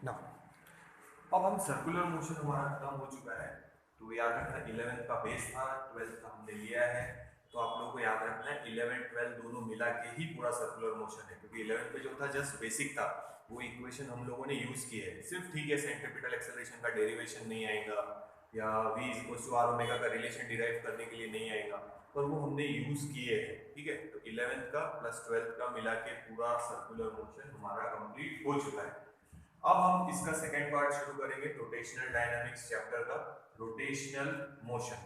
ना। अब हम सर्कुलर मोशन हमारा खत्म हो चुका है, तो याद रखना 11th का बेस था, 12th का हमने लिया है, तो आप लोगों को याद रखना है 11 12 दोनों मिला के ही पूरा सर्कुलर मोशन है, क्योंकि 11th में जो था जस्ट बेसिक था, वो इक्वेशन हम लोगों ने यूज की है सिर्फ, ठीक है। सेंट्रीपिटल एक्सेलरेशन का डेरिवेशन नहीं आएगा या v equals to R omega का रिलेशन डिराइव करने के लिए नहीं आएगा, पर वो हमने यूज किए हैं, ठीक है। तो 11th का प्लस 12th का मिला के पूरा सर्कुलर मोशन हमारा कंप्लीट हो चुका है। अब हम इसका सेकेंड पार्ट शुरू करेंगे, रोटेशनल डायनामिक्स चैप्टर का, रोटेशनल मोशन।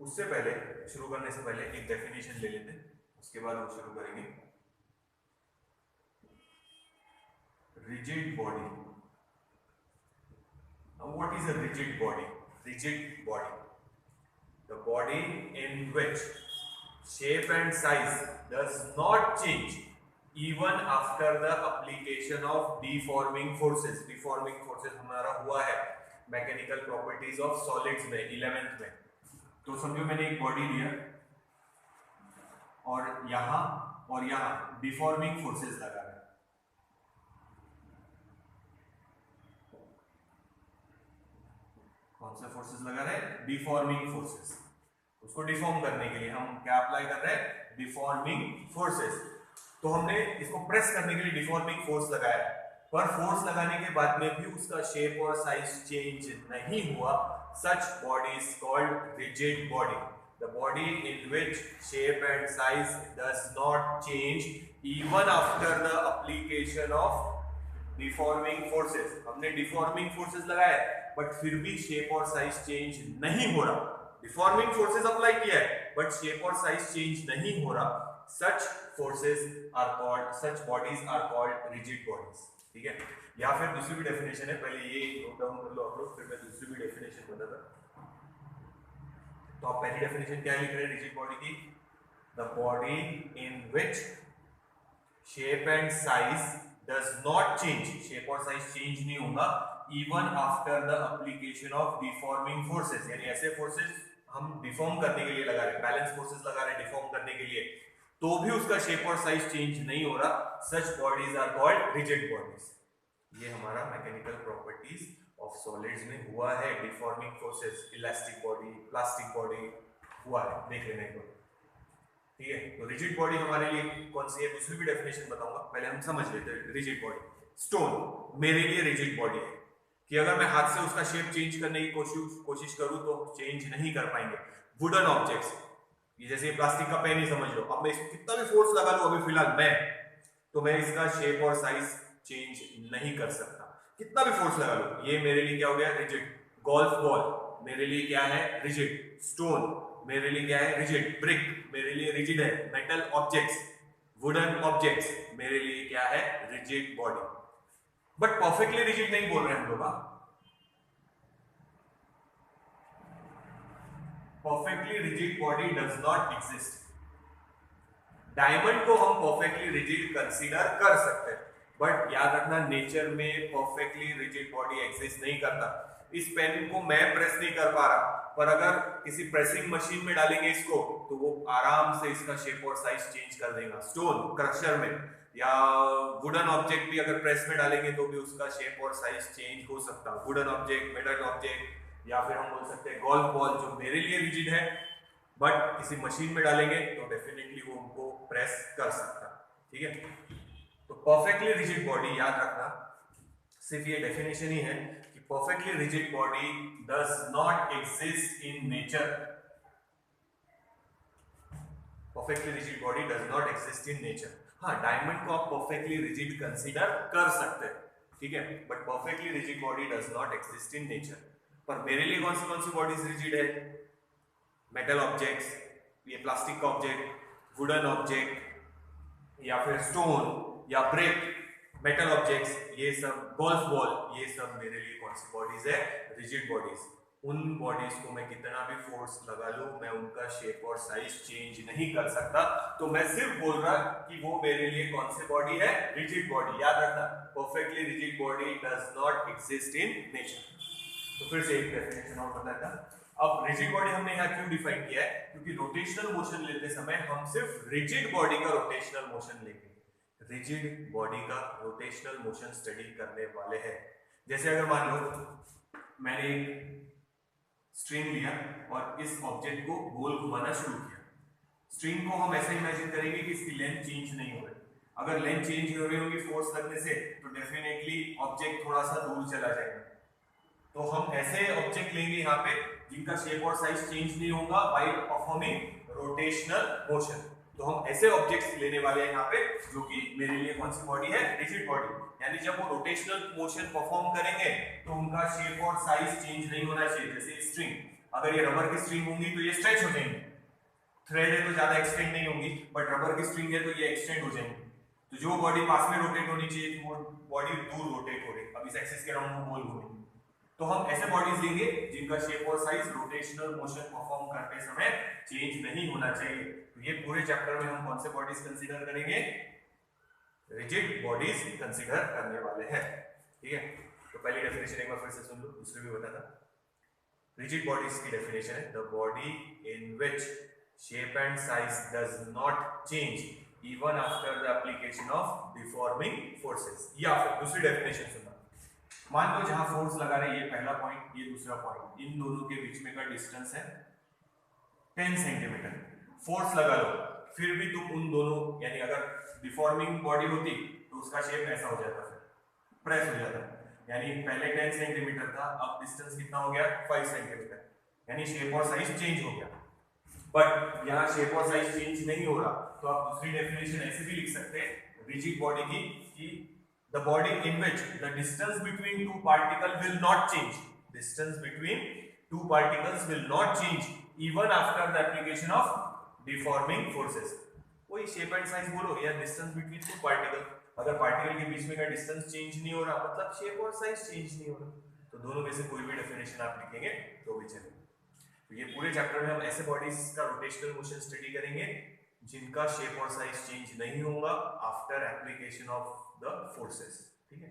उससे पहले, शुरू करने से पहले एक डेफिनेशन ले लेते हैं, उसके बाद हम शुरू करेंगे। Rigid body. What is a rigid body? Rigid body, the body in which shape and size does not change even after the application of deforming forces. deforming forces हमारा हुआ है मैकेनिकल प्रॉपर्टीज ऑफ सॉलिड्स में 11th में। तो समझो मैंने एक body लिया और यहाँ डिफॉर्मिंग फोर्सेस लगा रहे, कौन से फोर्सेस लगा रहे हैं? Deforming forces. उसको डिफॉर्म करने के लिए हम क्या अप्लाई कर रहे हैं? Deforming forces. तो हमने इसको प्रेस करने के लिए डिफॉर्मिंग फोर्स लगाया, पर फोर्स लगाने के बाद में भी उसका शेप और साइज चेंज नहीं हुआ, such body is called rigid body. The body in which shape and size does not change even after the application of deforming forces. हमने डिफॉर्मिंग फोर्सेस लगाए, बट फिर भी शेप और साइज चेंज नहीं हो रहा। डिफॉर्मिंग फोर्सेस अप्लाई किया है, बट शेप और साइज चेंज नहीं हो रहा, such forces are called, such bodies are called rigid bodies, ठीक है। या फिर दूसरी भी डेफिनेशन है, पहले ये नोट डाउन कर लो आप लोग, फिर मैं दूसरी भी डेफिनेशन बताता। तो आप पहली डेफिनेशन क्या लिख रहे हैं रिजिड बॉडी की? The body in which shape and size does not change, shape और साइज चेंज नहीं होगा even after the application of deforming forces, यानी ऐसे फोर्सेस हम डिफॉर्म करने के लिए लगा रहे, बैलेंस फोर्सेस लगा रहे डिफॉर्म करने के लिए, तो भी उसका शेप और साइज चेंज नहीं हो रहा, such bodies are called rigid bodies. ये हमारा मैकेनिकल प्रॉपर्टीज ऑफ सॉलिड्स में हुआ है, deforming forces, elastic body, plastic body हुआ है, देख लेना एक बार, ठीक है। तो रिजिड बॉडी हमारे लिए कौन सी है? दूसरी भी डेफिनेशन बताऊंगा, पहले हम समझ लेते हैं रिजिड बॉडी। स्टोन मेरे लिए रिजिड बॉडी है कि अगर मैं हाथ से उसका शेप चेंज करने की कोशिश करूं तो चेंज नहीं कर पाएंगे। वुडन ऑब्जेक्ट्स, ये जैसे प्लास्टिक का पेन ही समझ लो, अब मैं इसको कितना भी फोर्स लगा लूं अभी फिलहाल तो मैं इसका शेप और साइज चेंज नहीं कर सकता, कितना भी फोर्स लगा लूं, ये मेरे लिए क्या हो गया? रिजिड। गोल्फ बॉल मेरे लिए क्या है? रिजिड। स्टोन मेरे लिए क्या है? रिजिड। ब्रिक मेरे लिए रिजिड है। मेटल ऑब्जेक्ट्स, वुडन ऑब्जेक्ट्स मेरे लिए क्या है? Rigid body. But perfectly rigid नहीं बोल रहे हम लोग, perfectly rigid body does not exist. Diamond को हम परफेक्टली रिजिड कंसीडर कर सकते हैं, बट याद रखना नेचर में परफेक्टली रिजिड बॉडी एग्जिस्ट नहीं करता। इस पेन को मैं प्रेस नहीं कर पा रहा, पर अगर किसी प्रेसिंग मशीन में डालेंगे इसको तो वो आराम से इसका शेप और साइज चेंज कर देगा। स्टोन क्रशर में या वुडन ऑब्जेक्ट भी अगर प्रेस में डालेंगे तो भी उसका शेप और साइज चेंज हो सकता है। वुडन ऑब्जेक्ट, मेटल ऑब्जेक्ट, या फिर हम बोल सकते हैं गोल्फ बॉल जो मेरे लिए रिजिड है, बट किसी मशीन में डालेंगे तो डेफिनेटली वो उनको प्रेस कर सकता, ठीक है। तो परफेक्टली रिजिड बॉडी याद रखना, सिर्फ ये डेफिनेशन ही है कि perfectly rigid body does not exist in nature. Perfectly rigid body does not exist in nature. हाँ, डायमंड को आप परफेक्टली रिजिड कंसीडर कर सकते हैं, ठीक है, but perfectly rigid body does not exist in nature. पर मेरे लिए कौन सी बॉडीज रिजिड है? मेटल ऑब्जेक्ट्स, ये प्लास्टिक का ऑब्जेक्ट, वुडन ऑब्जेक्ट, या फिर स्टोन या ब्रिक, मेटल ऑब्जेक्ट्स, ये सब, गोल्फ बॉल, ये सब मेरे लिए कौन सी बॉडीज है? Rigid bodies. उन बॉडीज को मैं कितना भी फोर्स लगा लूं, मैं उनका शेप और साइज चेंज नहीं कर सकता, तो मैं सिर्फ बोल रहा कि वो मेरे लिए कौन सी बॉडी है? Rigid body. याद रखना, perfectly rigid body does not exist in nature. तो फिर से एक डेफिनेशन और बताता। अब रिजिड बॉडी हमने यहाँ क्यों डिफाइन किया है? क्योंकि रोटेशनल मोशन लेते समय हम सिर्फ रिजिड बॉडी का रोटेशनल मोशन लेंगे, रिजिड बॉडी का रोटेशनल मोशन स्टडी करने वाले हैं। जैसे अगर मान लो मैंने एक स्ट्रिंग लिया और इस ऑब्जेक्ट को गोल घुमाना शुरू किया, स्ट्रिंग को हम ऐसे इमेजिन करेंगे कि इसकी लेंथ चेंज नहीं हो रही। अगर लेंथ चेंज हो रही होगी फोर्स लगने से तो डेफिनेटली ऑब्जेक्ट थोड़ा सा दूर चला जाएगा। तो हम ऐसे ऑब्जेक्ट लेंगे यहाँ पे जिनका शेप और साइज चेंज नहीं होगा व्हाइल परफॉर्मिंग रोटेशनल मोशन। तो हम ऐसे ऑब्जेक्ट्स लेने वाले हैं यहाँ पे जो कि मेरे लिए कौन सी बॉडी है, रिजिड बॉडी, यानी जब वो रोटेशनल मोशन परफॉर्म करेंगे तो उनका शेप और साइज चेंज नहीं होना चाहिए। जैसे स्ट्रिंग, अगर ये रबर की स्ट्रिंग होंगी तो ये स्ट्रेच हो जाएंगी, थ्रेड है तो ज्यादा एक्सटेंड नहीं होंगी, बट रबर की स्ट्रिंग है तो ये एक्सटेंड हो जाएंगी। तो जो बॉडी पास में रोटेट होनी चाहिए वो बॉडी दूर रोटेट हो रही, अब इस एक्सिस के अराउंड वो गोल घूमेगी। तो हम ऐसे बॉडीज लेंगे जिनका शेप और साइज रोटेशनल मोशन परफॉर्म करते समय चेंज नहीं होना चाहिए। तो ये पूरे चैप्टर में हम कौन से बॉडीज कंसीडर करेंगे, रिजिड बॉडीज कंसीडर करने वाले हैं। ठीक है, तो पहली डेफिनेशन एक बार फिर से सुन लो, दूसरी भी बता था। रिजिड बॉडीज की डेफिनेशन है the body in which shape and size does not change even after the application of deforming forces. या फिर दूसरी डेफिनेशन सुनना, मान लो जहां फोर्स लगा रहे, ये पहला पॉइंट, ये दूसरा पॉइंट, इन दोनों के बीच में का डिस्टेंस है 10 सेंटीमीटर। फोर्स लगा लो, फिर भी तुम उन दोनों, यानी अगर डिफॉर्मिंग बॉडी होती तो उसका शेप ऐसा हो जाता, फिर प्रेस हो जाता, यानी पहले 10 सेंटीमीटर था, अब डिस्टेंस कितना हो गया 5 सेंटीमीटर, यानी शेप और साइज चेंज हो गया। बट यहाँ शेप और साइज चेंज नहीं हो रहा, तो आप दूसरी डेफिनेशन ऐसे भी लिख सकते हैं रिजिड बॉडी की कि the body in which the distance between two particles will not change, distance between two particles will not change even after the application of deforming forces। कोई shape and size बोलो या distance between two particles, अगर particle के बीच में का distance change नहीं हो रहा मतलब शेप और साइज चेंज नहीं हो रहा, तो दोनों में से कोई भी डेफिनेशन आप लिखेंगे तो भी चलेगा। तो ये पूरे चैप्टर में हम ऐसे बॉडीज का रोटेशनल मोशन स्टडी करेंगे जिनका शेप और साइज चेंज नहीं होगा after application of the forces. ठीक है,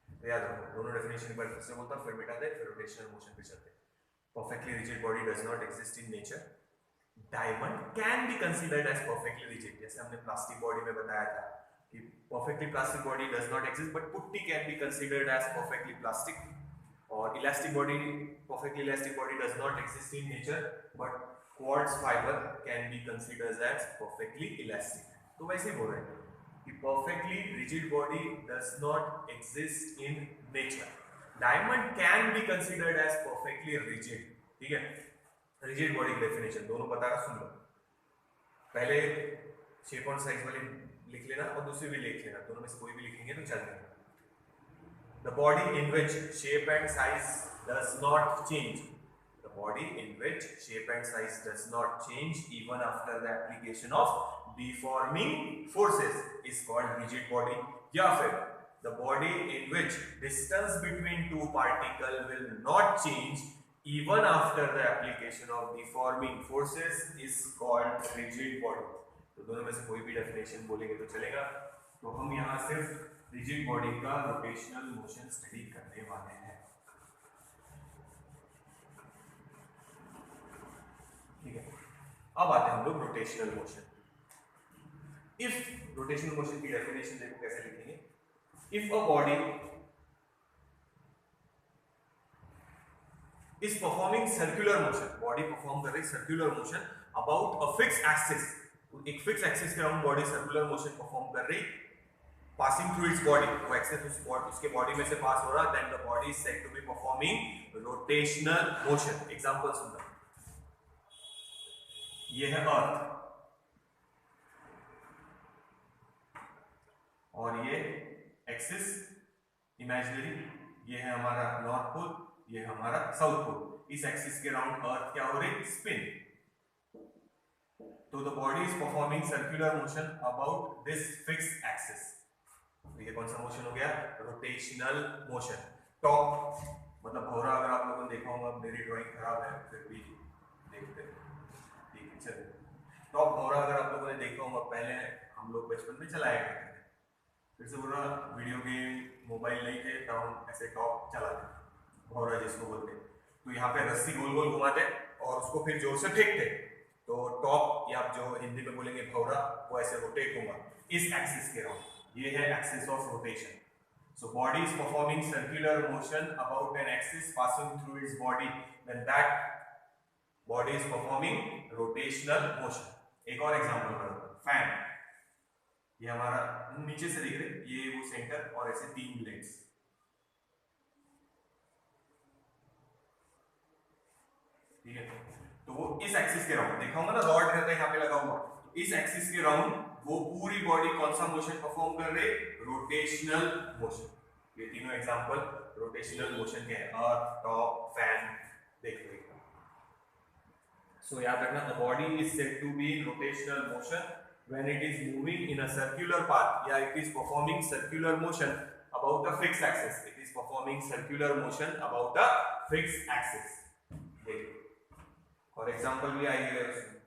तो याद रखो दोनों डेफिनेशन एक बार फिर से बोलता हूं, फिर मिटा दे, फिर रोटेशनल मोशन पे चलते हैं। Perfectly rigid body does not exist in nature. Diamond can be considered as perfectly rigid, जैसे हमने प्लास्टिक बॉडी में बताया था कि perfectly plastic body does not exist, but putty can be considered as perfectly plastic. और elastic body, perfectly elastic body does not exist in nature, but quartz fibre can be considered as perfectly elastic. तो वैसे ही बोल रहे हैं कि perfectly rigid body does not exist in nature. Diamond can be considered as perfectly rigid। ठीक है, rigid body की definition दोनों बता रहा, सुन लो। पहले शेप और साइज वाली लिख लेना और दूसरी भी लिख लेना, दोनों में से कोई भी लिखेंगे तो चल जाएगा। The body in which shape and size does not change, the body in which shape and size does not change even after the application of deforming forces is called rigid body। या फिर the body in which distance between two particles will not change even after the application of deforming forces is called rigid body। तो दोनों में से कोई भी definition बोलेंगे तो चलेगा। तो हम यहाँ सिर्फ रिजिड बॉडी का रोटेशनल मोशन स्टडी करने वाले हैं। ठीक है, अब आते हैं हम लोग rotational motion. If rotational motion की डेफिनेशन देखो कैसे लिखेंगे, if a body is performing circular motion, body perform कर रही circular motion about a fix axis, एक फिक्स एक्सिस के around body circular motion perform कर रही, पासिंग थ्रू इट्स बॉडी, वो एक्सिस उसके बॉडी में से पास हो रहा, then the body is said to be performing rotational motion. Example सुनना, ये है अर्थ और ये एक्सिस इमेजिनरी, ये है हमारा नॉर्थ पोल, ये है हमारा साउथ पोल। इस एक्सिस के अराउंड अर्थ क्या हो रही, स्पिन। तो the body is performing circular motion about this fixed axis. तो ये कौन सा मोशन हो गया, रोटेशनल मोशन। टॉप मतलब भौरा, अगर आप लोगों ने देखा होगा, मेरी ड्राइंग खराब है फिर भी देखते हैं, ठीक है चलिए। टॉप भौरा अगर आप लोगों ने देखा होगा, पहले हम लोग बचपन में चलाया करते थे, फिर से बोला वीडियो गेम मोबाइल नहीं थे तब हम ऐसे टॉप चलाते, भौरा जिसको बोलते। तो यहाँ पे रस्सी गोल गोल घुमाते और उसको फिर जोर से फेंकते, तो टॉप या जो हिंदी में बोलेंगे भौरा, वो ऐसे रोटेट होगा इस एक्सिस के अराउंड। ये है axis of rotation. So body is performing circular motion about an axis passing through its body, then that body is performing rotational motion. एक और एग्जांपल करो, फैन, ये हमारा नीचे से देख रहे, ये वो सेंटर और ऐसे 3 ब्लेड्स, ठीक है। तो वो इस एक्सिस के राउंड देखा होगा ना, रॉड रहता है यहाँ पे लगा हुआ, इस एक्सिस के राउंड वो पूरी बॉडी कौन सा मोशन परफॉर्म कर रही, रोटेशनल मोशन। ये तीनों एग्जांपल रोटेशनल मोशन के हैं, अर्थ, टॉप, फैन, देख लो। सो याद रखना, a body is said to be in rotational motion when it is moving in a circular path, या it is performing circular motion about the fixed axis. It is performing circular motion about the fixed axis. For example भी आई है उसमें.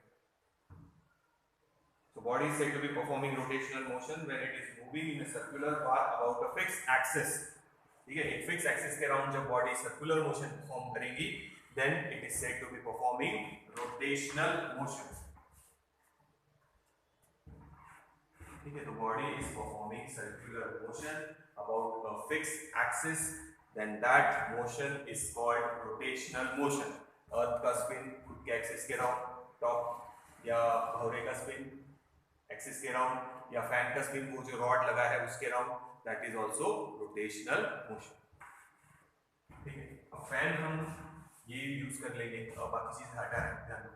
So body is said to be performing rotational motion when it is moving in a circular path about a fixed axis. ठीक है, एक fixed axis के around जब body circular motion perform करेगी, then it is said to be performing rotational motion. ठीक है, तो body is performing circular motion about a fixed axis, then that motion is called rotational motion. अर्थ का spin खुद के axis के round, top या भौरे का स्पिन एक्सिस के राउंड, या फैन का स्पिन वो जो रॉड लगा है उसके round, that is also rotational motion. ठीक है, अब फैन हम ये यूज कर लेंगे और बाकी चीज हटा है, ध्यान दो,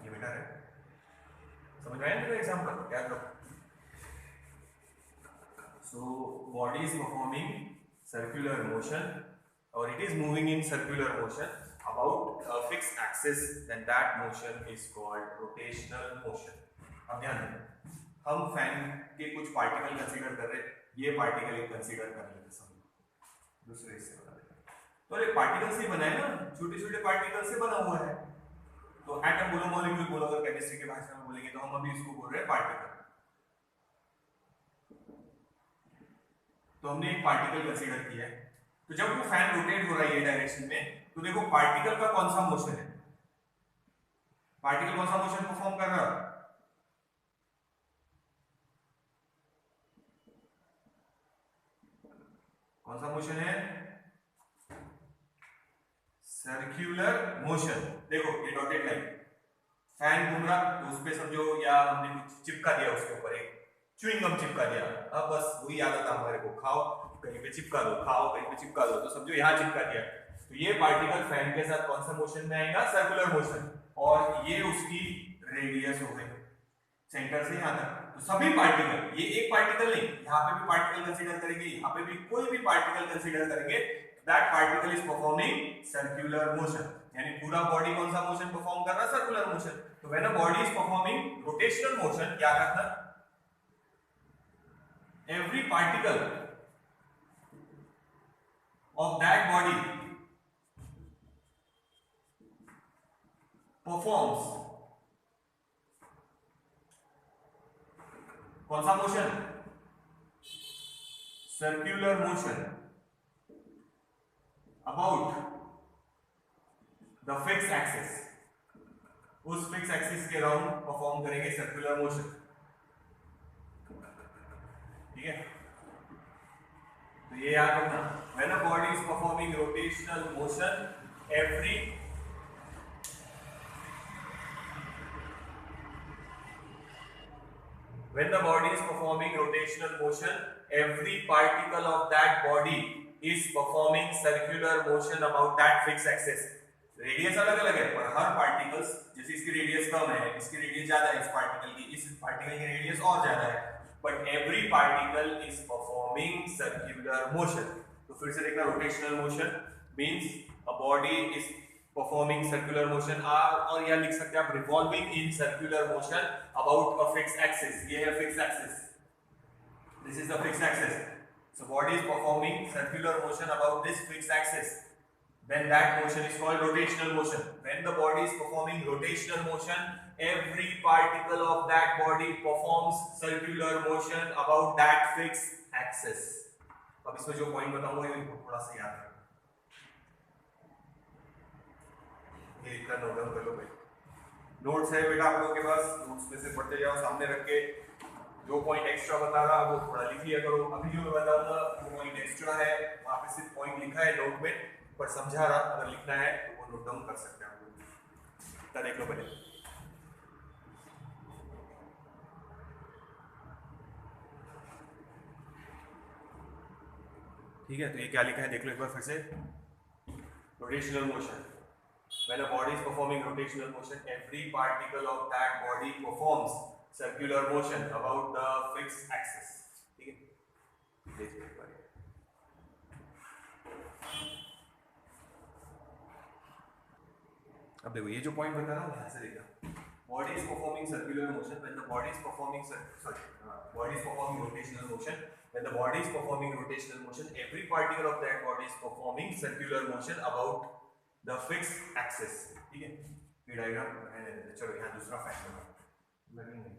ये बेटा है, समझ में आया मेरा एग्जांपल, याद रखो। So body is performing circular motion, or it is moving in circular motion about a fixed axis, then that motion is called rotational motion. अब ध्यान दें, हम फैन के कुछ पार्टिकल कंसीडर कर रहे हैं, ये पार्टिकल एक कंसीडर कर लेते हैं, दूसरे हिस्से बता दें, तो ये पार्टिकल से बना है ना, छोटे छोटे पार्टिकल से बना हुआ है, तो एटम बोलो, मॉलिक्यूल बोलो, अगर केमिस्ट्री की भाषा में बोलेंगे तो हम अभी इसको बोल रहे हैं पार्टिकल। तो हमने एक पार्टिकल कंसीडर किया है, तो जब वो फैन रोटेट हो रहा है ये डायरेक्शन में, तो देखो पार्टिकल का कौन सा मोशन है, पार्टिकल कौन सा मोशन परफॉर्म कर रहा है, कौन सा मोशन है, सर्कुलर मोशन। देखो ये डॉटेड लाइन, फैन घूम रहा तो उस पे समझो, या हमने कुछ चिपका दिया उसके ऊपर, एक च्युइंग गम चिपका दिया, अब बस वही याद आता हमारे को, खाओ कहीं पे चिपका दो, खाओ कहीं पे चिपका दो, तो समझो यहाँ चिपका दिया, तो ये पार्टिकल फैन के साथ कौन सा मोशन में आएगा, सर्कुलर मोशन, और ये उसकी रेडियस हो गई सेंटर से यहाँ तक। तो सभी पार्टिकल, ये एक पार्टिकल नहीं, यहाँ पे भी पार्टिकल कंसीडर करेंगे, यहाँ पे भी कोई भी पार्टिकल कंसीडर करेंगे, that particle is performing circular motion, यानी पूरा बॉडी कौन सा मोशन परफॉर्म कर रहा है, सर्कुलर मोशन। तो when a body is performing rotational motion, याद रखना, every particle of that body performs कौन सा motion, circular motion about the fixed axis, उस फिक्स एक्सिस के राउंड परफॉर्म करेंगे सर्कुलर मोशन। ठीक है, तो ये याद रखना, when a body is performing rotational motion, when the body is performing rotational motion, every particle of that body is performing circular motion about that fixed axis. Radius अलग अलग है, पर हर पार्टिकल्स, जैसे इसकी रेडियस कम है, इसकी रेडियस ज्यादा है, इस पार्टिकल की, इस पार्टिकल की रेडियस और ज्यादा है, but every particle is performing circular motion. तो फिर से देखना, rotational motion means a body is performing circular motion, और यह लिख सकते हैं आप revolving in circular motion about a fixed axis. ये है fixed axis, this is the fixed axis. So body is performing circular motion about this fixed axis, then that motion is called rotational motion. When the body is performing rotational motion, every particle of that body performs circular motion about that fixed axis. अब इसमें जो point बताऊंगा ये थोड़ा सा याद रखना, ये इतना नोट डाउन कर लो भाई, नोट्स है बेटा आप लोगों के पास, नोट्स में से पढ़ते जाओ, सामने रख के जो पॉइंट एक्स्ट्रा बता रहा वो थोड़ा लिख लिया करो। अभी जो मैं बताऊंगा वो पॉइंट एक्स्ट्रा है, वहां पे सिर्फ पॉइंट लिखा है नोट में, पर समझा रहा, अगर लिखना है तो वो नोट डाउन कर सकते हैं आप लोग। देख लो पहले। ठीक है, तो ये क्या लिखा है देख लो एक बार फिर से। Rotational motion, when a body is performing rotational motion, every particle of that body performs circular motion about the fixed axis। ठीक है, देखिए एक बार। अब देखो ये जो पॉइंट बता रहा हूँ यहाँ से देखना, body is performing circular motion when the body is performing rotational motion, when the body is performing rotational motion, every particle of that body is performing circular motion about the fixed axis। ठीक है, ये diagram रहने देते। चलो यहाँ दूसरा fact लगेंगे,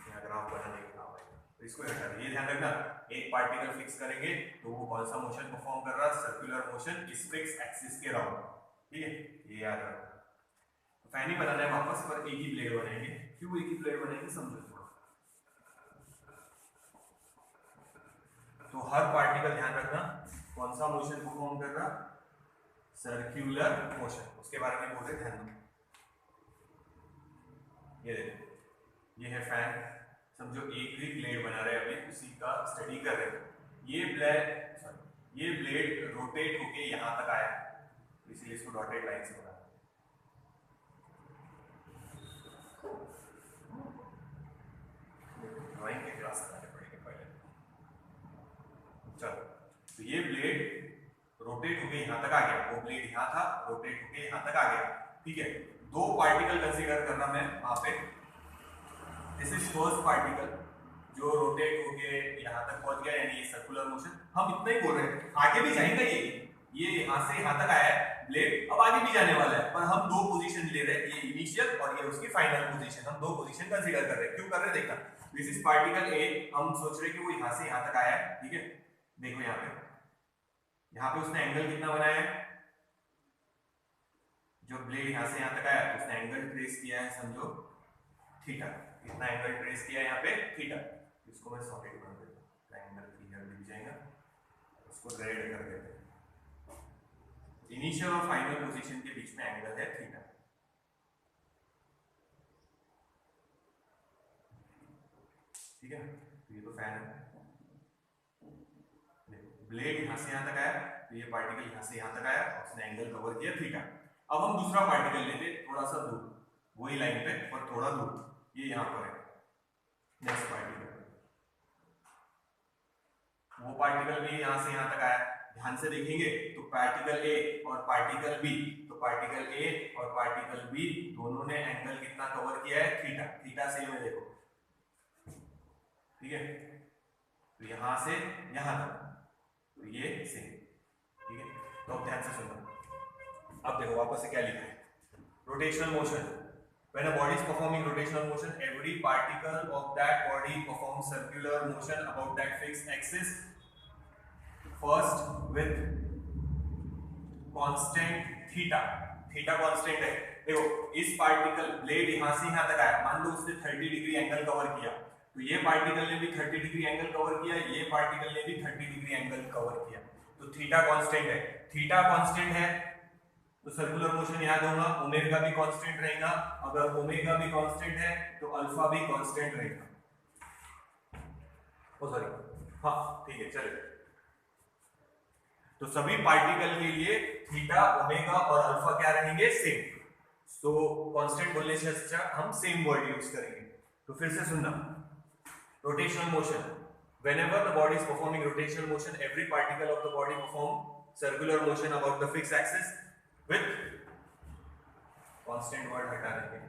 यहाँ ग्राफ बनाने के काम आएगा, तो इसको हटा दे। ये ध्यान रखना, एक पार्टिकल फिक्स करेंगे तो वो कौन सा मोशन परफॉर्म कर रहा है, सर्कुलर मोशन इस फिक्स एक्सिस के अराउंड। ठीक है, ये याद रखना। फैन ही बनाना है वापस, पर एक ही ब्लेड बनाएंगे। क्यों एक ही ब्लेड बनाएंगे समझो थोड़ा। तो हर पार्टिकल ध्यान रखना कौन सा मोशन परफॉर्म कर रहा, सर्कुलर मोशन, उसके बारे में बोल रहे ध्यान रखना। ये देखो, ये है फैन, समझो एक ही ब्लेड बना रहे हैं, अभी उसी का स्टडी कर रहे हैं। ये ब्लेड रोटेट होके यहां तक आया, इसीलिए इसको डॉटेड लाइन से बना। ड्राइंग के क्लास कराने पड़ेंगे पहले। चलो, तो ये ब्लेड रोटेट होके यहां तक आ गया, वो ब्लेड यहां था, रोटेट होके यहां तक आ गया। ठीक है, दो पार्टिकल कंसीडर करना मैं वहां पे। दिस इज फर्स्ट पार्टिकल जो रोटेट होके यहां तक पहुंच गया, यानी ये सर्कुलर मोशन। हम इतना ही बोल रहे हैं, आगे भी जाएगा ये यहां से यहां तक आया है ब्लेड, अब आगे भी जाने वाला है, पर हम दो पोजीशन ले रहे हैं, ये इनिशियल और ये उसकी फाइनल पोजीशन। हम दो पोजीशन कंसीडर कर रहे हैं। क्यों कर रहे हैं देखना, दिस इज पार्टिकल ए, हम सोच रहे हैं कि वो यहां से यहां तक आया है। ठीक है, देखो यहाँ पे उसने एंगल कितना बनाया है, जो ब्लेड यहां से यहां तक आया तो उसने एंगल ट्रेस किया है, समझो थीटा। कितना एंगल ट्रेस किया है यहाँ पे, थीटा। इसको मैं सॉलिड बना देता हूँ, ट्रायंगल फिगर दिख जाएगा, उसको रेड कर देते हैं। इनिशियल और फाइनल पोजीशन के बीच में एंगल है थीटा। ठीक है, तो ये तो फैन है, ब्लेड यहां से यहां तक आया, तो ये पार्टिकल यहां से यहां तक आया, उसने एंगल कवर किया थीटा। अब हम दूसरा पार्टिकल लेते थोड़ा सा दूर, वही लाइन पे और थोड़ा दूर, ये यहां पर है नेक्स्ट पार्टिकल। वो पार्टिकल भी यहां से यहां तक आया, ध्यान से देखेंगे तो पार्टिकल ए और पार्टिकल बी, तो पार्टिकल ए और पार्टिकल बी दोनों ने एंगल कितना कवर किया है, थीटा। थीटा सेम है देखो। ठीक है, तो यहां से यहां तक, तो ये सेम। ठीक है, तो अब ध्यान से सुनना। अब देखो वापस से क्या लिखा है, rotational motion, when a body is performing rotational motion, every particle of that body performs circular motion about that fixed axis, first with constant theta। Theta constant है। देखो इस पार्टिकल ब्लेड यहां से यहां तक आया, मान लो उसने 30 डिग्री एंगल कवर किया, तो ये पार्टिकल ने भी 30 डिग्री एंगल कवर किया, ये पार्टिकल ने भी 30 डिग्री एंगल कवर किया, तो थीटा कांस्टेंट है। थीटा कांस्टेंट है तो सर्कुलर मोशन याद होगा, ओमेगा भी कांस्टेंट रहेगा। अगर ओमेगा भी कांस्टेंट है तो अल्फा भी कांस्टेंट रहेगा। ओ सॉरी, हाँ ठीक है चलिए। तो सभी पार्टिकल के लिए थीटा, ओमेगा और अल्फा क्या रहेंगे, सेम। तो कांस्टेंट बोलने से अच्छा हम सेम वर्ड यूज करेंगे। तो फिर से सुनना, rotational motion, whenever the body is performing rotational motion, every particle of the body perform circular motion about the fixed axis with constant word हटा देंगे,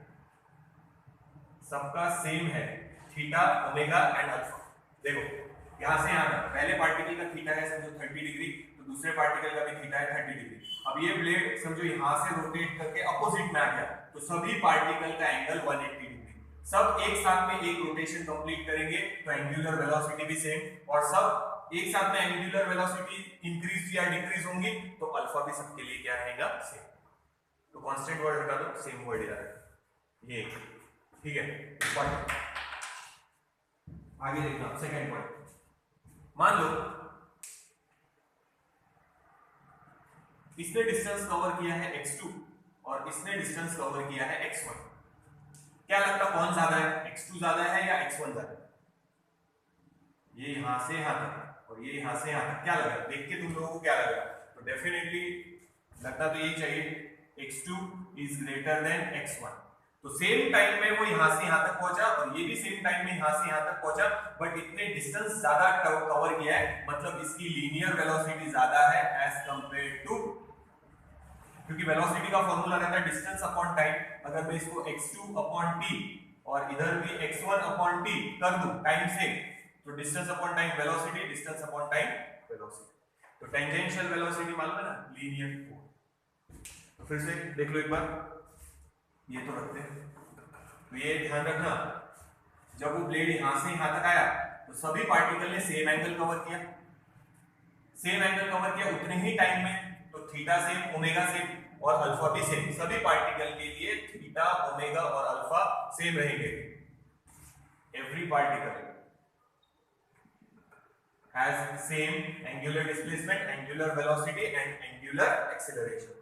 सबका सेम है थीटा, ओमेगा एंड अल्फा। देखो यहां से यहां तक पहले पार्टिकल का थीटा है समझो 30 डिग्री, तो दूसरे पार्टिकल का भी थीटा है 30 डिग्री। अब ये ब्लेड समझो यहां से रोटेट करके अपोजिट में आ गया, तो सभी पार्टिकल का एंगल 180 डिग्री। सब एक साथ में एक रोटेशन कंप्लीट करेंगे तो एंगुलर वेलोसिटी भी सेम, और सब एक साथ में एंगुलर वेलोसिटी इंक्रीज या डिक्रीज होंगी तो अल्फा भी सबके लिए क्या रहेगा, सेम। तो कांस्टेंट वर्ड हटा दो, सेम वर्ड याद रखो ये। ठीक है, आगे देखना सेकेंड पॉइंट, मान लो इसने डिस्टेंस कवर किया है x2 और इसने डिस्टेंस कवर किया है x1, क्या लगता कौन ज्यादा है, x2 ज्यादा है या x1 ज्यादा है? ये यहां से यहां तक और ये यहां से यहां तक, क्या लगा देख के तुम लोगों को क्या लगा? तो डेफिनेटली लगता तो यही चाहिए x2 is greater than x1। तो सेम टाइम में वो यहां से यहां तक पहुंचा और ये भी सेम टाइम में यहां से यहां तक पहुंचा, बट इतने डिस्टेंस ज्यादा कवर किया है, मतलब इसकी लीनियर वेलोसिटी ज्यादा है एज कंपेयर टू, क्योंकि वेलोसिटी का फॉर्मूला रहता है डिस्टेंस अपॉन टाइम। अगर मैं इसको x2 अपॉन t और इधर भी x1 अपॉन t कर दूं टाइम से, तो distance upon time velocity, distance upon time velocity. तो टेंजेंशियल वेलोसिटी मालूम है ना, लीनियर फोर्स। तो फिर से देख लो एक बार, ये तो रखते हैं। तो ये ध्यान रखना, जब वो ब्लेड यहां से यहां तक आया तो सभी पार्टिकल ने सेम एंगल कवर किया, सेम एंगल कवर किया उतने ही टाइम में, तो थीटा सेम, ओमेगा सेम और अल्फा भी सेम। सभी पार्टिकल के लिए थीटा, ओमेगा और अल्फा सेम रहेंगे। Every particle has same angular displacement, angular velocity and angular acceleration.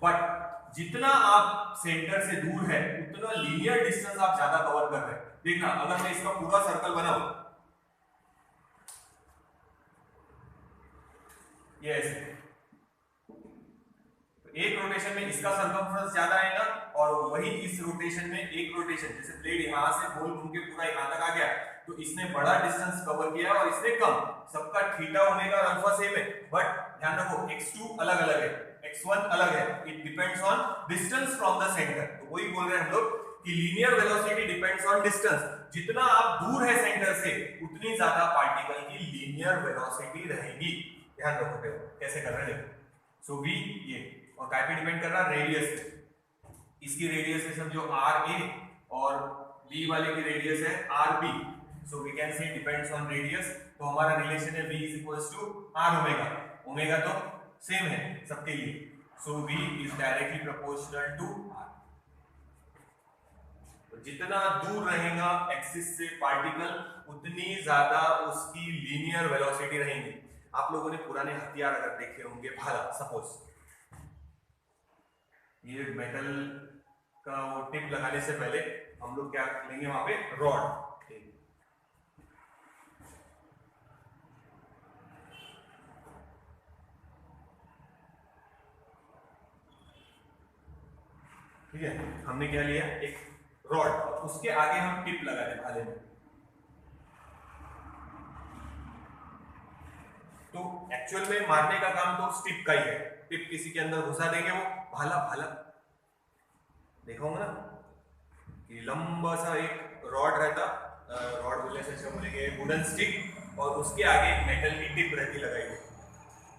But जितना आप सेंटर से दूर है उतना लीनियर डिस्टेंस आप ज्यादा कवर कर रहे हैं। देखना, अगर मैं इसका पूरा सर्कल बनाऊं, ये ऐसे, एक रोटेशन में इसका सर्कमफ्रेंस ज्यादा आएगा और वही इस रोटेशन में एक रोटेशन, जैसे ब्लेड यहां से गोल घूम के पूरा यहां तक आ गया, तो इसने बड़ा डिस्टेंस कवर किया और इसने कम। सबका थीटा, ओमेगा और अल्फा सेम है, बट ध्यान रखो x2 अलग अलग है, x1 अलग है। It depends on distance from the centre. तो वही बोल रहे हैं हम लोग कि linear velocity depends on distance. जितना आप दूर है सेंटर से उतनी ज्यादा पार्टिकल की लीनियर वेलोसिटी रहेगी। ध्यान रखो कैसे कर रहे हैं। सो v ये, और काय पे डिपेंड कर रहा है, रेडियस पे। इसकी रेडियस है समझो RA और B वाले की रेडियस है RB। So we can say depends on radius. तो हमारा रिलेशन है v R ओमेगा। ओमेगा तो सेम है सबके लिए, so v is directly proportional to R। तो जितना दूर रहेगा एक्सिस से पार्टिकल उतनी ज्यादा उसकी लीनियर वेलोसिटी रहेगी। आप लोगों ने पुराने हथियार अगर देखे होंगे, भाला, सपोज ये मेटल का वो टिप लगाने से पहले हम लोग क्या लेंगे, वहां पे रॉड, ठीक है। हमने क्या लिया, एक रॉड, और उसके आगे हम टिप लगा दे भाले में। तो एक्चुअल में मारने का काम तो उस टिप का ही है। टिप किसी के अंदर घुसा देंगे, वो भाला, भाला देखा होगा ना कि लंबा सा एक रॉड रहता, रॉड बोलने से बोलेंगे वुडन स्टिक, और उसके आगे मेटल की टिप रहती लगाई हुई।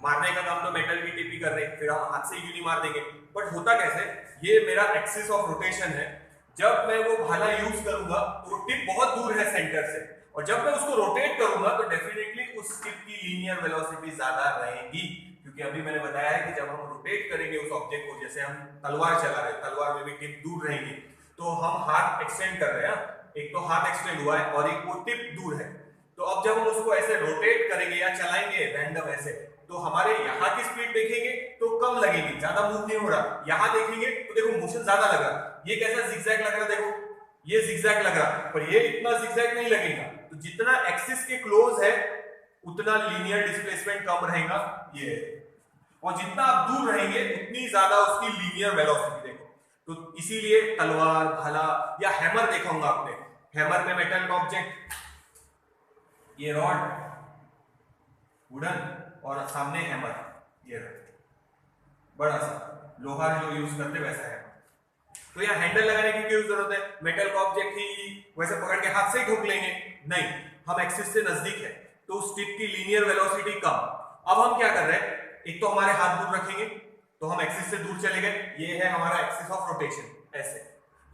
मारने का काम तो मेटल की टिप ही कर रहे हैं, फिर हम हाथ से यूं नहीं मार देंगे। बट होता कैसे, ये मेरा एक्सिस ऑफ रोटेशन है। जब मैं वो भाला यूज करूंगा तो टिप बहुत दूर है सेंटर से, और जब मैं उसको रोटेट करूंगा तो डेफिनेटली उस टिप की लीनियर वेलोसिटी ज्यादा रहेगी। क्योंकि अभी मैंने बताया है कि जब हम रोटेट करेंगे उस ऑब्जेक्ट को, जैसे हम तलवार चला रहे हैं, तलवार में भी टिप दूर रहेगी, तो हम हाथ एक्सटेंड कर रहे हैं, एक तो हाथ एक्सटेंड हुआ है और एक वो टिप दूर है। तो अब जब हम उसको ऐसे रोटेट करेंगे या चलाएंगे रैंडम ऐसे, तो हमारे यहाँ की स्पीड देखेंगे तो कम लगेगी, ज्यादा मूव नहीं हो रहा। यहाँ देखेंगे तो देखो मोशन ज्यादा लग रहा, ये कैसा जिगजैग लग रहा है, देखो ये जिगजैग लग रहा, पर ये इतना जिगजैग नहीं लगेगा। तो जितना एक्सिस के क्लोज है उतना लीनियर डिस्प्लेसमेंट कम रहेगा ये, और जितना आप दूर रहेंगे उतनी ज्यादा उसकी लीनियर वेलोसिटी। देखो, तो इसीलिए तलवार, भाला या हैमर देखा होगा आपने, हैमर में मेटल का ऑब्जेक्ट, ये रॉड वुडन और सामने हैमर, ये बड़ा सा लोहा जो यूज करते वैसा है। तो यहाँ हैंडल लगाने की क्यों जरूरत है, मेटल का ऑब्जेक्ट ही वैसे पकड़ के हाथ से ही ठोक लेंगे, नहीं, हम एक्सिस से नजदीक है तो उस टिप की लीनियर वेलोसिटी कम। अब हम क्या कर रहे हैं, एक तो हमारे हाथ दूर रखेंगे तो हम एक्सिस से दूर चले गए, ये है हमारा एक्सिस ऑफ रोटेशन ऐसे।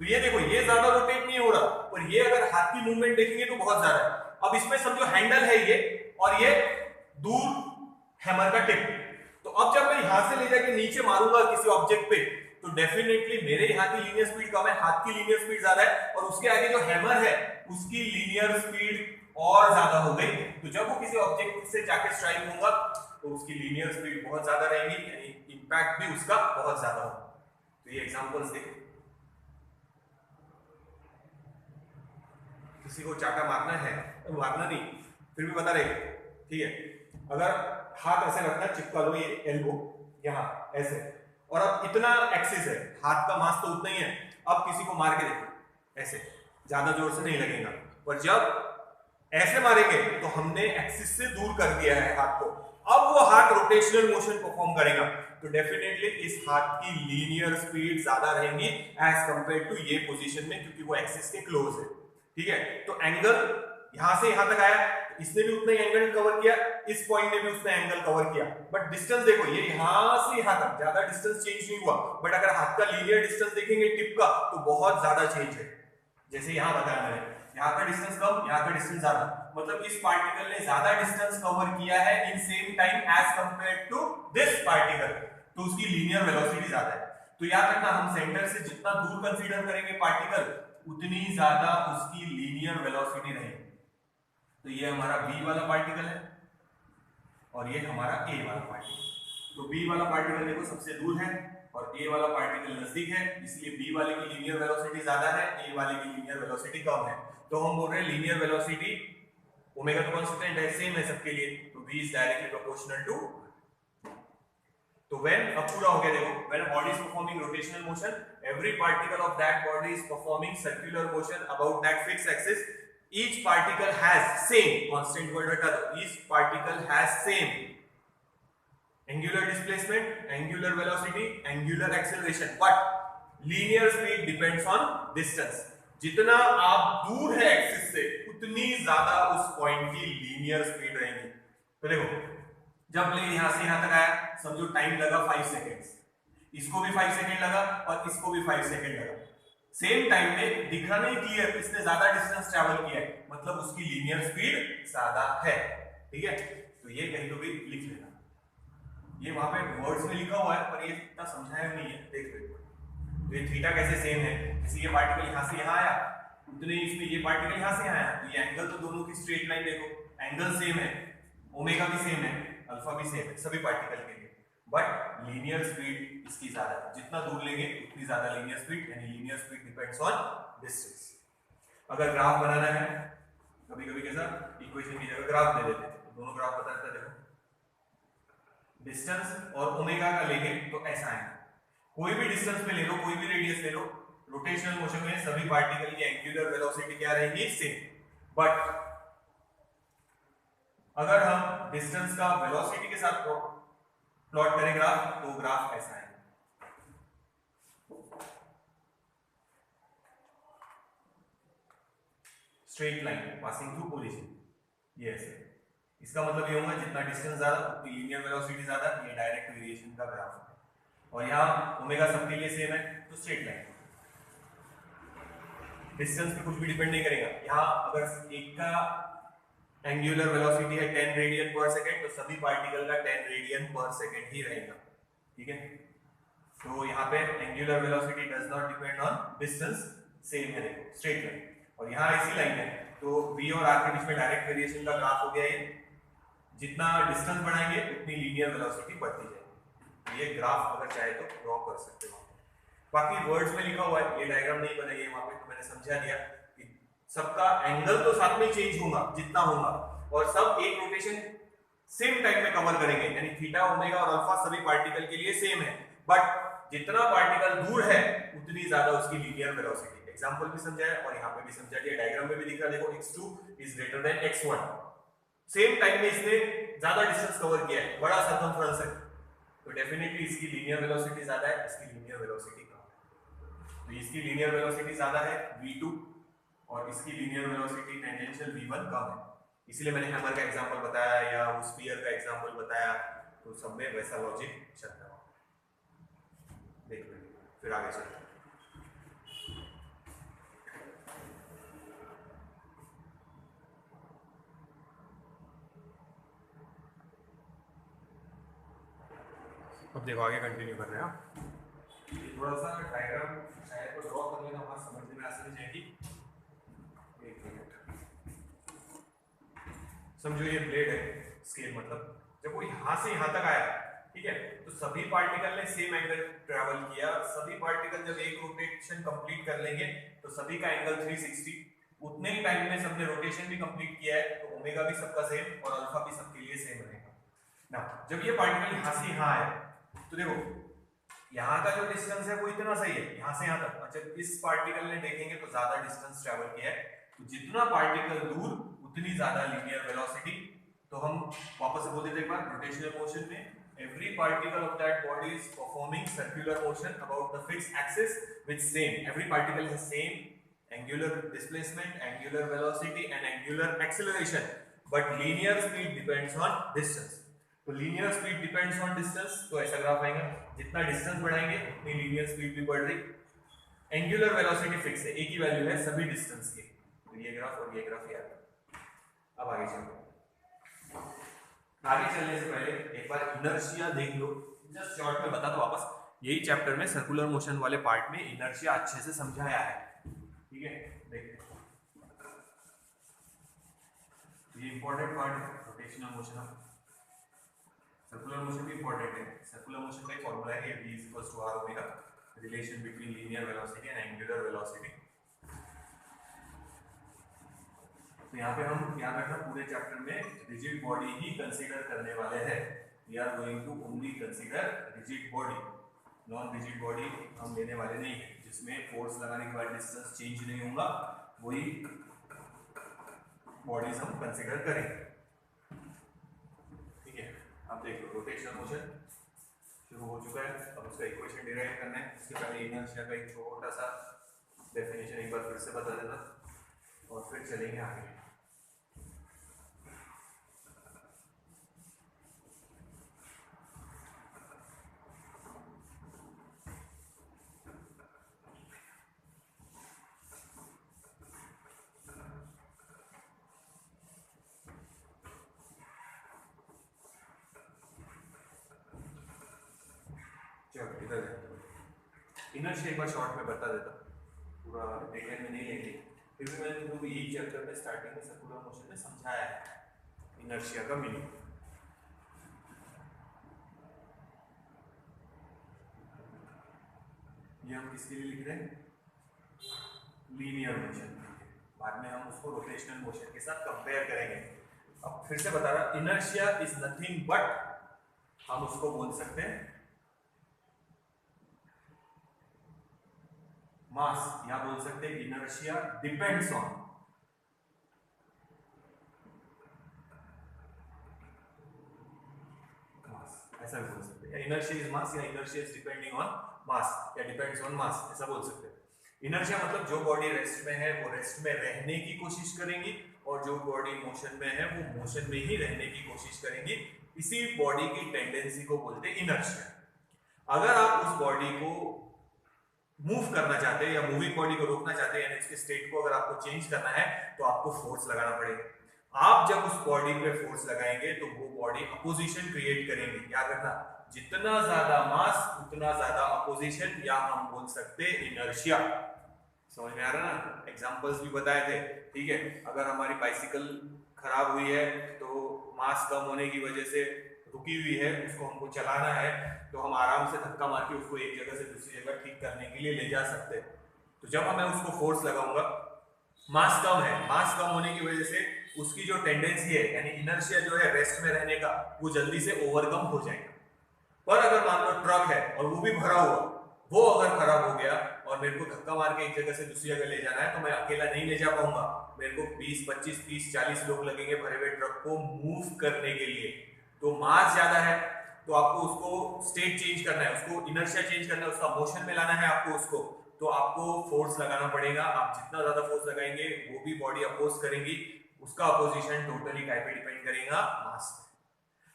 तो ये देखो ये ज्यादा रोटेट नहीं हो रहा, और ये अगर हाथ की मूवमेंट देखेंगे तो बहुत ज्यादा है। अब इसमें समझो हैंडल है ये, और ये दूर हैमर का टिप। तो अब जब मैं यहां से ले जाके नीचे मारूंगा किसी ऑब्जेक्ट पे, तो डेफिनेटली मेरे यहाँ की लीनियर स्पीड कम है, हाथ की लीनियर स्पीड ज्यादा है, और उसके आगे जो हैमर है उसकी लीनियर स्पीड और ज्यादा हो गई, तो जब वो किसी ऑब्जेक्ट से जाके स्ट्राइक होगा तो उसकी लीनियर स्पीड बहुत ज्यादा रहेगी, यानी इंपैक्ट भी उसका बहुत ज्यादा होगा। तो ये एग्जांपल्स देखो, किसी को चाटा मारना है तो मारना नहीं, फिर भी बता रहे, ठीक है। अगर हाथ ऐसे रखना, चिपका लो ये एल्बो यहां ऐसे, और अब इतना एक्सिस है, हाथ का मास तो उतना ही है, अब किसी को मार के देखो ऐसे, ज्यादा जोर से नहीं लगेगा, और जब ऐसे मारेंगे तो हमने एक्सिस से दूर कर दिया है हाथ को, अब वो हाथ रोटेशनल मोशन परफॉर्म करेगा, तो डेफिनेटली इस हाथ की लीनियर स्पीड ज्यादा रहेंगी एज कंपेयर टू ये पोजीशन में, क्योंकि वो एक्सिस के क्लोज है, ठीक है। तो एंगल यहां से यहां तक आया, इसने भी उतना ही एंगल कवर किया, इस पॉइंट ने भी उतना एंगल कवर किया, बट डिस्टेंस देखो, ये यहां से यहां तक ज्यादा डिस्टेंस चेंज नहीं हुआ, बट अगर हाथ का लीनियर डिस्टेंस देखेंगे टिप का, तो बहुत ज्यादा चेंज है। जैसे यहां बताया मैंने, यहाँ का डिस्टेंस कम, यहाँ का डिस्टेंस ज्यादा, मतलब इस पार्टिकल ने ज्यादा डिस्टेंस कवर किया है in same time as compare to this particle, तो उसकी लीनियर वेलोसिटी ज्यादा है। तो याद रखना, हम सेंटर से जितना दूर कंसीडर करेंगे पार्टिकल, उतनी ज्यादा उसकी लीनियर वेलोसिटी रहेगी। तो ये हमारा बी वाला पार्टिकल है और ये हमारा ए वाला पार्टिकल। तो बी वाला पार्टिकल देखो सबसे दूर है और ए वाला पार्टिकल नजदीक है, इसलिए बी वाले की लीनियर वेलोसिटी ज्यादा है, ए वाले की लीनियर वेलोसिटी कम है। तो हम बोल रहे हैं लीनियर वेलोसिटी ओमेगा तो कांस्टेंट है, सेम है सबके लिए, तो v is directly proportional to. तो व्हेन, अब पूरा हो गया देखो, when a body is performing rotational motion, every particle of that body is performing circular motion about that fixed axis, each particle has same constant word हटा दो, each particle has same angular displacement, angular velocity, angular acceleration, but linear speed depends on distance। जितना आप दूर है axis से, उतनी ज्यादा उस पॉइंट की लीनियर स्पीड रहेगी। तो देखो, जब प्लेन यहां से यहां तक आया, समझो टाइम लगा 5 सेकेंड्स, इसको भी 5 सेकेंड लगा और इसको भी 5 सेकेंड लगा, सेम टाइम में दिख रहा नहीं क्लियर, इसने ज्यादा डिस्टेंस ट्रैवल किया है, मतलब उसकी लीनियर स्पीड ज्यादा है, ठीक है। तो ये कहीं तो भी लिख लेना, ये वहां पे वर्ड्स में लिखा हुआ है पर ये इतना समझाया नहीं है, देख लो। तो ये थीटा कैसे सेम है, जैसे ये पार्टिकल यहां से यहां आया, उतने इसमें ये पार्टिकल यहां से आया, तो ये एंगल तो दोनों की स्ट्रेट लाइन देखो, एंगल सेम है, ओमेगा भी सेम है, अल्फा भी सेम है सभी पार्टिकल के लिए, बट लीनियर स्पीड इसकी ज्यादा है, जितना दूर लेंगे उतनी ज्यादा लीनियर स्पीड, यानी linear speed depends on distance. अगर ग्राफ बनाना है, कभी कभी कैसा इक्वेशन की जगह ग्राफ दे देते हैं, तो दोनों ग्राफ बता देता, देखो डिस्टेंस और ओमेगा का लेंगे तो ऐसा है, कोई भी डिस्टेंस पे ले लो, कोई भी रेडियस ले लो, रोटेशनल मोशन में सभी पार्टिकल की एंगुलर वेलोसिटी क्या रहेगी, सेम। बट अगर हम डिस्टेंस का वेलोसिटी के साथ प्लॉट करें ग्राफ, तो ग्राफ ऐसा है, straight line passing through origin, ये ऐसे। इसका मतलब ये होगा जितना डिस्टेंस ज्यादा उतनी लीनियर वेलोसिटी ज्यादा, ये डायरेक्ट वेरिएशन का ग्राफ है। और यहाँ ओमेगा सबके लिए सेम है, तो स्ट्रेट लाइन, डिस्टेंस पे कुछ भी डिपेंड नहीं करेगा। यहाँ अगर एक का एंगुलर वेलोसिटी है 10 रेडियन पर सेकंड, तो सभी पार्टिकल का 10 रेडियन पर सेकंड ही रहेगा, ठीक है। तो यहाँ पे angular velocity does not depend on distance, same है, देखो स्ट्रेट लाइन, और यहाँ ऐसी लाइन है, तो v और r के बीच में डायरेक्ट वेरिएशन का ग्राफ हो गया ये, जितना डिस्टेंस बढ़ाएंगे उतनी लीनियर वेलोसिटी बढ़ती जाएगी। ये ग्राफ अगर चाहे तो ड्रॉ कर सकते हो, बाकी वर्ड्स में लिखा हुआ है, ये डायग्राम नहीं बनाई है वहां पे, तो मैंने समझा दिया कि सबका एंगल तो साथ में चेंज होगा जितना होगा, और सब एक रोटेशन सेम टाइम में कवर करेंगे, यानी थीटा, ओमेगा और अल्फा सभी पार्टिकल के लिए सेम है, बट जितना पार्टिकल दूर है उतनी ज्यादा उसकी लीनियर वेलोसिटी। एग्जांपल भी समझाया और यहाँ पे भी समझा दिया, डायग्राम में भी दिख रहा है, देखो x2 is greater than x1, same time में इसने ज्यादा डिस्टेंस कवर किया है, बड़ा सर्कमफ्रेंस है, तो डेफिनेटली इसकी लीनियर वेलोसिटी ज्यादा है, इसकी लीनियर वेलोसिटी कम है। तो इसकी लीनियर वेलोसिटी ज्यादा है v2 और इसकी लीनियर वेलोसिटी टेंजेंशियल v1 कम है, इसीलिए मैंने हैमर का एग्जांपल बताया या वो स्फीयर का एग्जांपल बताया, तो सब में वैसा लॉजिक चलता है। देख लो, फिर आगे चलते हैं। अब देखो आगे कंटिन्यू कर रहे हैं, थोड़ा सा डायग्राम शायद को ड्रॉ कर लेना, वहां समझने में आसानी जाएगी। एक मिनट, समझो ये ब्लेड है, स्केल मतलब जब वो यहां से यहां तक आया, ठीक है, तो सभी पार्टिकल ने सेम एंगल ट्रेवल किया। सभी पार्टिकल जब एक रोटेशन कंप्लीट कर लेंगे तो सभी का एंगल 360, उतने ही टाइम में सबने रोटेशन भी कंप्लीट किया है, तो ओमेगा भी सबका सेम और अल्फा भी सबके लिए सेम रहेगा ना। जब ये पार्टिकल यहां से यहां आया तो देखो यहाँ का जो डिस्टेंस है वो इतना सही है यहाँ से यहाँ तक, और जब इस पार्टिकल ने देखेंगे तो ज्यादा डिस्टेंस ट्रेवल किया है, तो जितना पार्टिकल दूर उतनी ज्यादा लीनियर वेलोसिटी। तो हम वापस से बोल देते एक बार, रोटेशनल मोशन में every particle of that body is performing circular motion about the fixed axis with same, every particle has same angular displacement, angular velocity and angular acceleration, but linear speed depends on distance। तो linear speed depends on distance, तो ऐसा graph आएगा, जितना distance बढ़ाएंगे उतनी linear speed भी बढ़ रही। एंगुलर वेलोसिटी फिक्स है, एक ही वैल्यू है सभी डिस्टेंस की, तो ये ग्राफ और ये ग्राफ याद। अब आगे चलो, आगे चलने से पहले एक बार इनर्शिया देख लो, जस्ट शॉर्ट में बता दो वापस। यही चैप्टर में सर्कुलर मोशन वाले पार्ट में इनर्शिया अच्छे से समझाया है, ठीक है। देखते ये इंपॉर्टेंट पार्ट है रोटेशनल मोशन। सर्कुलर मोशन भी इंपॉर्टेंट है। सर्कुलर मोशन का एक फॉर्मूला है v equals to r omega, relation between linear velocity and angular velocity. तो यहाँ पे हम याद रखना पूरे चैप्टर में रिजिड बॉडी ही कंसीडर करने वाले हैं। We are going to only consider rigid body, non rigid body हम लेने वाले नहीं है, जिसमें फोर्स लगाने के बाद डिस्टेंस चेंज नहीं होगा, वही बॉडीज हम कंसीडर करेंगे। आप देख लो रोटेशनल मोशन शुरू हो चुका है, अब उसका इक्वेशन डिराइव करना है। इसके पहले इनर्शिया का एक छोटा सा डेफिनेशन एक बार फिर से बता देना और फिर चलेंगे आगे। इनर्शिया एक बार शॉर्ट में बता देता, पूरा डिटेल में नहीं लेंगे, फिर भी मैंने तुमको यही चैप्टर में स्टार्टिंग में सर्कुलर मोशन में समझाया है इनर्शिया का मीनिंग। ये हम किसके लिए लिख रहे हैं, लीनियर मोशन, बाद में हम उसको रोटेशनल मोशन के साथ कंपेयर करेंगे। अब फिर से बता रहा, इनर्शिया इज नथिंग बट, हम उसको बोल सकते हैं मास, या बोल सकते हैं इनर्शिया डिपेंड्स ऑन, मास, ऐसा भी बोल सकते हैं। इनर्शिया इज मास या इनर्शिया इज डिपेंडिंग ऑन मास या डिपेंड्स ऑन मास, ऐसा बोल सकते हैं। इनर्शिया मतलब जो बॉडी रेस्ट में है वो रेस्ट में रहने की कोशिश करेंगी, और जो बॉडी मोशन में है वो मोशन में ही रहने की कोशिश करेंगी। इसी बॉडी की टेंडेंसी को बोलते हैं इनर्शिया। अगर आप उस बॉडी को मूव करना चाहते हैं या मूविंग बॉडी को रोकना चाहते हैं, यानी उसके स्टेट को अगर आपको चेंज करना है तो आपको फोर्स लगाना पड़ेगा। आप जब उस बॉडी पे फोर्स लगाएंगे तो वो बॉडी अपोजिशन क्रिएट करेंगे। याद रखना, जितना ज्यादा मास उतना ज्यादा अपोजिशन, या हम बोल सकते हैं इनर्शिया। समझ में आ रहा ना, एग्जांपल्स भी बताए थे, ठीक है। अगर हमारी बाइसिकल खराब हुई है तो मास कम होने की वजह से रुकी हुई है, उसको हमको चलाना है, तो हम आराम से धक्का मार के उसको एक जगह से दूसरी जगह ठीक करने के लिए ले जा सकते हैं। तो जब मैं उसको फोर्स लगाऊंगा, मास कम है, मास कम होने की वजह से उसकी जो टेंडेंसी है यानी इनर्शिया जो है रेस्ट में रहने का, वो जल्दी से ओवरकम हो जाएगा। पर अगर मान लो ट्रक है और वो भी भरा हुआ, वो अगर खराब हो गया और मेरे को धक्का मार के एक जगह से दूसरी जगह ले जाना है, तो मैं अकेला नहीं ले जा पाऊंगा, मेरे को 20, 25, 30, 40 लोग लगेंगे भरे हुए ट्रक को मूव करने के लिए। तो मास ज्यादा है तो आपको उसको स्टेट चेंज करना है, उसको इनर्शिया चेंज करना है, उसका मोशन में लाना है आपको उसको, तो आपको फोर्स लगाना पड़ेगा। आप जितना ज्यादा फोर्स लगाएंगे वो भी बॉडी अपोज करेंगी, उसका अपोजिशन टोटली काय पे डिपेंड करेगा, मास।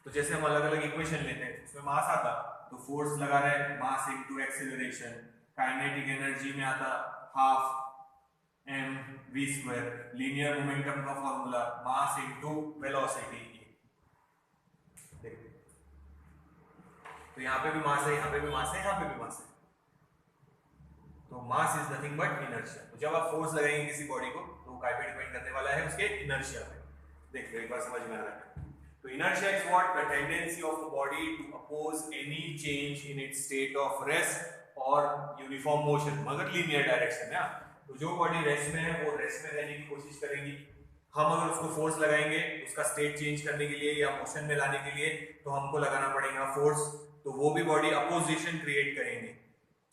तो जैसे हम अलग अलग इक्वेशन लेते हैं, उसमें मास आता तो फोर्स लगा रहे हैं mass into acceleration, kinetic energy में आता हाफ mv², लीनियर मोमेंटम का फॉर्मूला मास इनटू वेलोसिटी। तो यहाँ पे भी मास है, यहाँ पे भी मास है, यहाँ पे भी मास है, तो mass is nothing but inertia. तो जब आप फोर्स लगाएंगे किसी बॉडी को तो काय पे डिपेंड करने वाला है, उसके इनर्शिया पे। देखो एक बार समझ में आ रहा है। तो inertia is what, the tendency of a body to oppose any change in its state of rest और यूनिफॉर्म मोशन, मगर लीनियर डायरेक्शन में। तो जो बॉडी रेस्ट में है वो रेस्ट में रहने की कोशिश करेगी। हम अगर उसको फोर्स लगाएंगे उसका स्टेट चेंज करने के लिए या मोशन में लाने के लिए, तो हमको लगाना पड़ेगा फोर्स। तो वो भी बॉडी अपोजिशन क्रिएट करेंगे।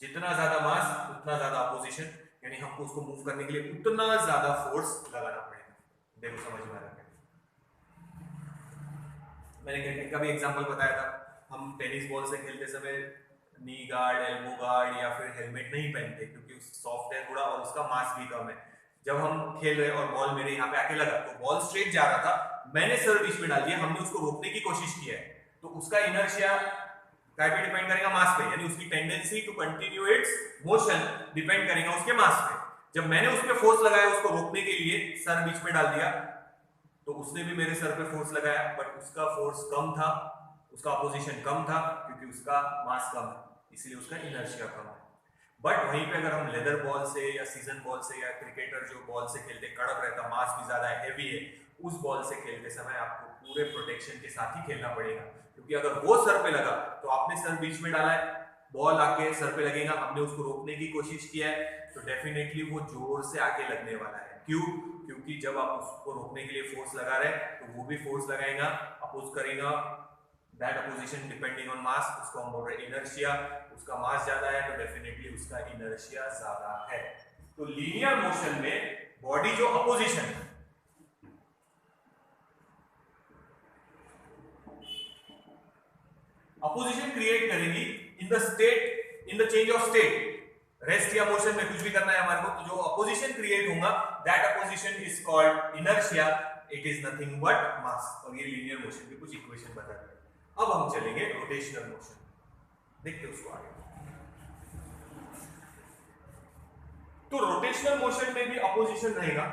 जितना ज्यादा मास उतना ज्यादा अपोजिशन, यानी हमको उसको मूव करने के लिए उतना ज्यादा फोर्स लगाना पड़ेगा। देखो समझ में आ रहा है। मैंने क्रिकेट का भी एग्जांपल बताया था। हम टेनिस बॉल से खेलते समय नी गार्ड, एल्बो गार्ड या फिर हेलमेट नहीं पहनते, क्योंकि सॉफ्ट है थोड़ा और उसका मास भी कम है। जब हम खेल रहे और बॉल मेरे यहाँ पे आके लगा तो बॉल स्ट्रेट जा रहा था, मैंने सर बीच में डाल दिया, हमने उसको रोकने की कोशिश की है, तो उसका इनर्शिया काय पे डिपेंड करेगा? मास पे, यानी उसकी tendency to continue its motion depend करेगा उसके मास पे। जब मैंने उस पे फोर्स लगाया उसको रोकने के लिए, सर बीच में डाल दिया, तो उसने भी मेरे सर पे फोर्स लगाया, बट उसका फोर्स कम था, उसका अपोजिशन कम था, क्योंकि उसका मास कम है, इसलिए उसका इनर्शिया कम है। बट वहीं पे अगर हम लेदर बॉल से या सीजन बॉल से, या क्रिकेटर जो बॉल से खेलते कड़क रहता, मास भी ज्यादा हैवी है, उस बॉल से खेलते समय आपको पूरे प्रोटेक्शन के साथ ही खेलना पड़ेगा, क्योंकि अगर वो सर पे लगा तो आपने सर बीच में डाला है, बॉल आके सर पे लगेगा, हमने उसको रोकने की कोशिश किया है, तो डेफिनेटली वो जोर से आके लगने वाला है। क्यों? क्योंकि जब आप उसको रोकने के लिए फोर्स लगा रहे हैं तो वो भी फोर्स लगाएगा, अपोज करेगा, दैट अपोजिशन डिपेंडिंग ऑन मास, उसको हम बोल रहे हैं इनर्शिया। उसका मास ज्यादा है तो डेफिनेटली उसका इनर्शिया ज्यादा है। तो लीनियर मोशन में बॉडी जो अपोजिशन है, अपोजिशन क्रिएट करेगी in the state, in the change of state, rest या मोशन में कुछ भी करना है हमारे को, तो जो अपोजिशन क्रिएट होगा that opposition is called inertia, it is nothing but mass. और ये लीनियर मोशन के कुछ इक्वेशन बता रहे हैं। अब हम चलेंगे रोटेशनल मोशन, देखते हैं उसको आगे। तो रोटेशनल मोशन में भी अपोजिशन रहेगा।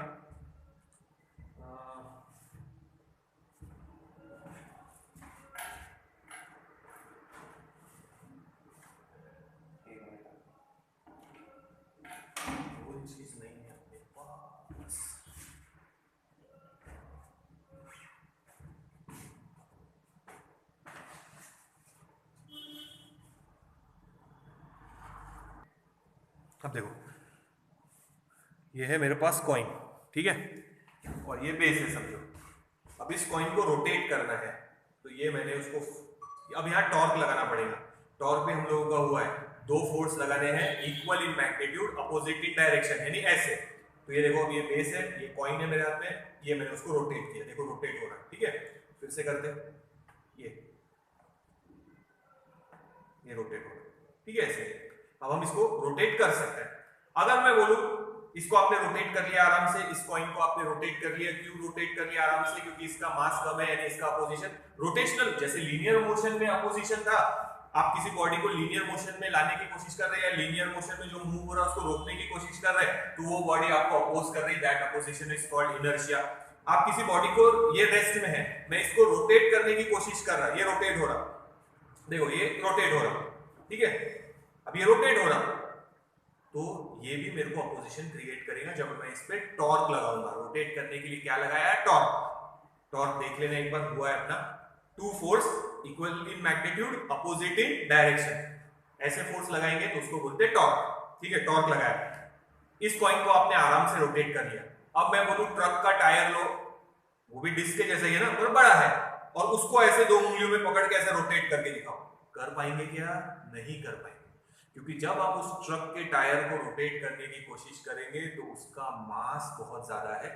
अब देखो, ये है मेरे पास कॉइन, ठीक है, और ये बेस है समझो। अब इस कॉइन को रोटेट करना है, तो ये मैंने उसको, अब यहाँ टॉर्क लगाना पड़ेगा। टॉर्क भी हम लोगों का हुआ है, दो फोर्स लगाने हैं equal in magnitude, opposite in direction, यानी ऐसे। तो ये देखो, अब ये बेस है, ये कॉइन है मेरे हाथ में, ये मैंने उसको रोटेट किया, देखो रोटेट हो रहा है, ठीक है। फिर से करते हैं, ये रोटेट हो रहा है, ठीक है, ऐसे। अब हम इसको रोटेट कर सकते हैं। अगर मैं बोलूं इसको आपने रोटेट कर लिया आराम से, इस कॉइन को आपने रोटेट कर लिया, क्यों रोटेट कर लिया आराम से? क्योंकि इसका मास कम है, यानी इसका अपोजिशन रोटेशनल, जैसे लीनियर मोशन में अपोजिशन था, आप किसी बॉडी को लीनियर मोशन में लाने की कोशिश कर रहे हैं, या लीनियर मोशन में जो मूव हो रहा है उसको रोकने की कोशिश कर रहे हैं, तो वो बॉडी आपको अपोज कर रही है, that opposition is called inertia. आप किसी बॉडी को, ये रेस्ट में है, मैं इसको रोटेट करने की कोशिश कर रहा, ये रोटेट हो रहा, देखो ये रोटेट हो रहा, ठीक है, अब ये रोटेट हो रहा, तो ये भी मेरे को अपोजिशन क्रिएट करेगा जब मैं इस पे टॉर्क लगाऊंगा। रोटेट करने के लिए क्या लगाया है? टॉर्क। टॉर्क देख लेना एक बार, हुआ है अपना, two force equal in magnitude, opposite in direction, ऐसे फोर्स लगाएंगे तो उसको बोलते हैं टॉर्क, ठीक है, टॉर्क लगाया। इस कॉइन को आपने आराम से रोटेट कर लिया। अब मैं बोलूं ट्रक का टायर लो, वो भी डिस्क के जैसा ही है ना, पर बड़ा है, और उसको ऐसे दो उंगलियों में पकड़ के ऐसे रोटेट करके दिखाओ, कर पाएंगे क्या? नहीं कर पाएंगे, क्योंकि जब आप उस ट्रक के टायर को रोटेट करने की कोशिश करेंगे तो उसका मास बहुत ज्यादा है।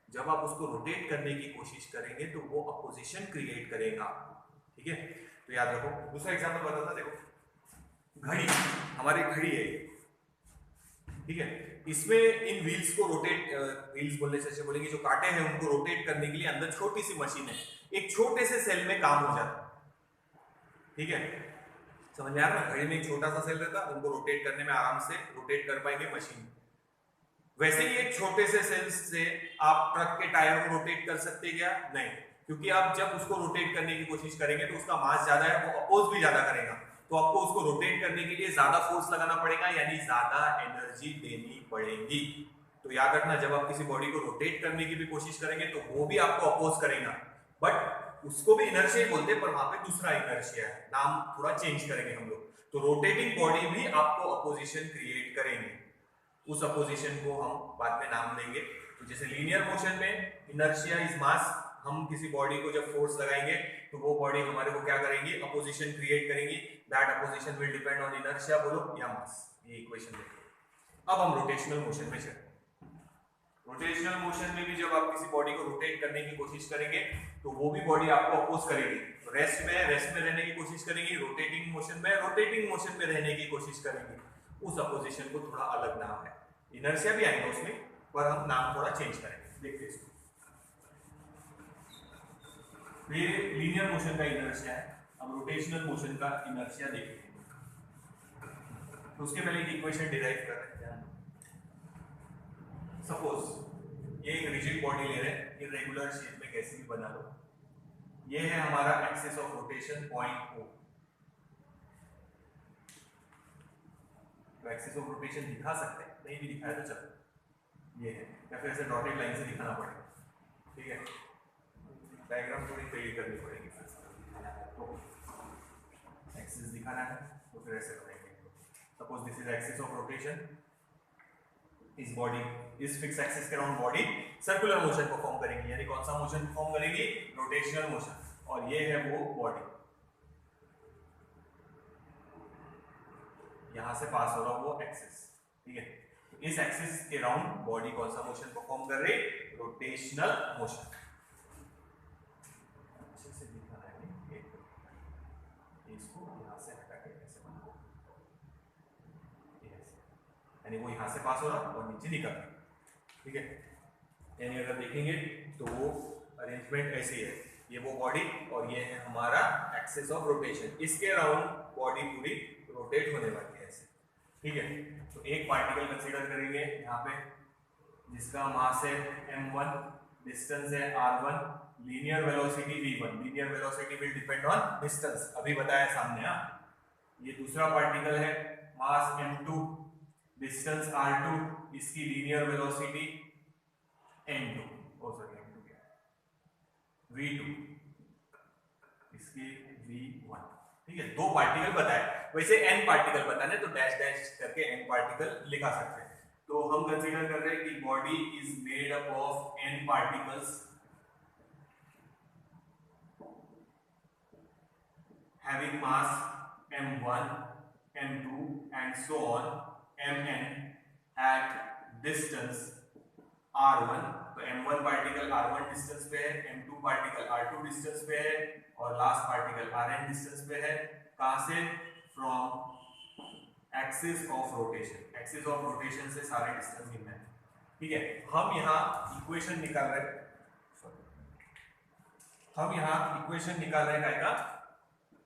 जब आप उसको रोटेट करने की कोशिश करेंगे तो वो अपोजिशन क्रिएट करेगा, ठीक है। तो याद रखो। दूसरा एग्जांपल बताता, देखो घड़ी, हमारी घड़ी है, ठीक है, इसमें इन व्हील्स को रोटेट, व्हील्स बोलने से बोलेंगे जो कांटे हैं उनको रोटेट करने के लिए अंदर छोटी सी मशीन है, एक छोटे से सेल में काम हो जाता है, ठीक है, समझ में आ रहा है? घड़ी में एक छोटा सा सेल रहता है, उनको रोटेट करने में आराम से रोटेट कर पाएंगे मशीन। वैसे ही एक छोटे से सेल से आप ट्रक के टायर को रोटेट कर सकते क्या? नहीं, क्योंकि आप जब उसको रोटेट करने की कोशिश करेंगे तो उसका मास ज्यादा है, वो अपोज भी ज्यादा करेगा, तो आपको उसको रोटेट करने के लिए ज्यादा फोर्स लगाना पड़ेगा, यानी ज्यादा एनर्जी देनी पड़ेगी। तो याद रखना जब आप किसी बॉडी को रोटेट करने की भी कोशिश करेंगे तो वो भी आपको अपोज करेगा, बट उसको भी इनर्शिया बोलते हैं, पर वहां पे दूसरा इनर्शिया है, नाम थोड़ा चेंज करेंगे हम लोग। तो रोटेटिंग बॉडी भी आपको अपोजिशन क्रिएट करेंगे, उस अपोजिशन को हम बाद में नाम देंगे। तो जैसे लीनियर मोशन में इनर्शिया इज मास, हम किसी बॉडी को जब फोर्स लगाएंगे तो वो बॉडी हमारे को क्या करेंगी, अपोजिशन क्रिएट करेंगी, that opposition will depend on inertia बोलो या मास। ये इक्वेशन देखो। अब हम रोटेशनल मोशन में चलते हैं। रोटेशनल मोशन में भी जब आप किसी बॉडी को रोटेट करने की कोशिश करेंगे तो वो भी बॉडी आपको अपोज करेगी। रेस्ट में रहने की कोशिश करेंगी, रोटेटिंग मोशन में रहने की कोशिश करेंगी। उस अपोजिशन को थोड़ा अलग नाम है, इनर्शिया भी आएगा उसमें, पर हम नाम थोड़ा चेंज करेंगे। देखते इसको। ये लीनियर मोशन का इनर्शिया है, अब रोटेशनल मोशन का इनर्शिया देखते हैं। तो उसके पहले एक इक्वेशन डिराइव कर रहे हैं। सपोज ये एक रिजिड बॉडी ले रहे हैं, इरेगुलर शेप में कैसे भी बना लो। ये है हमारा axis of rotation point O। तो एक्सिस ऑफ रोटेशन दिखा सकते हैं, नहीं भी दिखाया तो चलो, ये है, या फिर ऐसे डॉटेड लाइन से दिखाना पड़ेगा, ठीक है। डायग्राम थोड़ी पेड़ करनी पड़ेगी, तो एक्सिस दिखाना है तो फिर ऐसे बनाएंगे। Suppose this is axis of rotation, इस बॉडी इस फिक्स एक्सिस के around body circular motion perform करेगी, यानी कौन सा मोशन परफॉर्म करेगी, रोटेशनल मोशन। और ये है वो बॉडी, यहां से पास हो रहा वो एक्सिस, ठीक है। तो इस एक्सिस के अराउंड बॉडी कौन सा मोशन परफॉर्म कर रही, रोटेशनल मोशन। अच्छे से दिखाना है, इसको यहां से हटा के ऐसे बनाओ, यानी वो यहां से पास हो रहा और नीचे निकल रहा, ठीक है। यानी अगर देखेंगे तो वो अरेंजमेंट ऐसी है, ये वो बॉडी और ये है हमारा एक्सिस ऑफ रोटेशन, इसके अराउंड बॉडी पूरी रोटेट होने वाली है ऐसे, ठीक है। तो एक पार्टिकल कंसीडर करेंगे यहाँ पे, जिसका मास है m1, डिस्टेंस है r1, linear velocity v1। Linear velocity will depend on distance, अभी बताया सामने। ये दूसरा पार्टिकल है, मास m2, डिस्टेंस r2, इसकी लीनियर वेलोसिटी n2, v2, इसकी v1, ठीक है। दो पार्टिकल बताए, वैसे n पार्टिकल बताने तो डैश डैश करके n पार्टिकल लिखा सकते हैं। तो हम कंसीडर कर रहे हैं कि body is made up of n particles having mass m1, m2 and so on mn at distance r1। तो m1 पार्टिकल r1 डिस्टेंस पे है, m2 पार्टिकल r2 डिस्टेंस पे है और लास्ट पार्टिकल rn डिस्टेंस पे है। कहां से, from axis of rotation. Axis of rotation से सारे डिस्टेंस गिनना है, ठीक है। हम यहाँ इक्वेशन निकाल रहे हैं, काय का,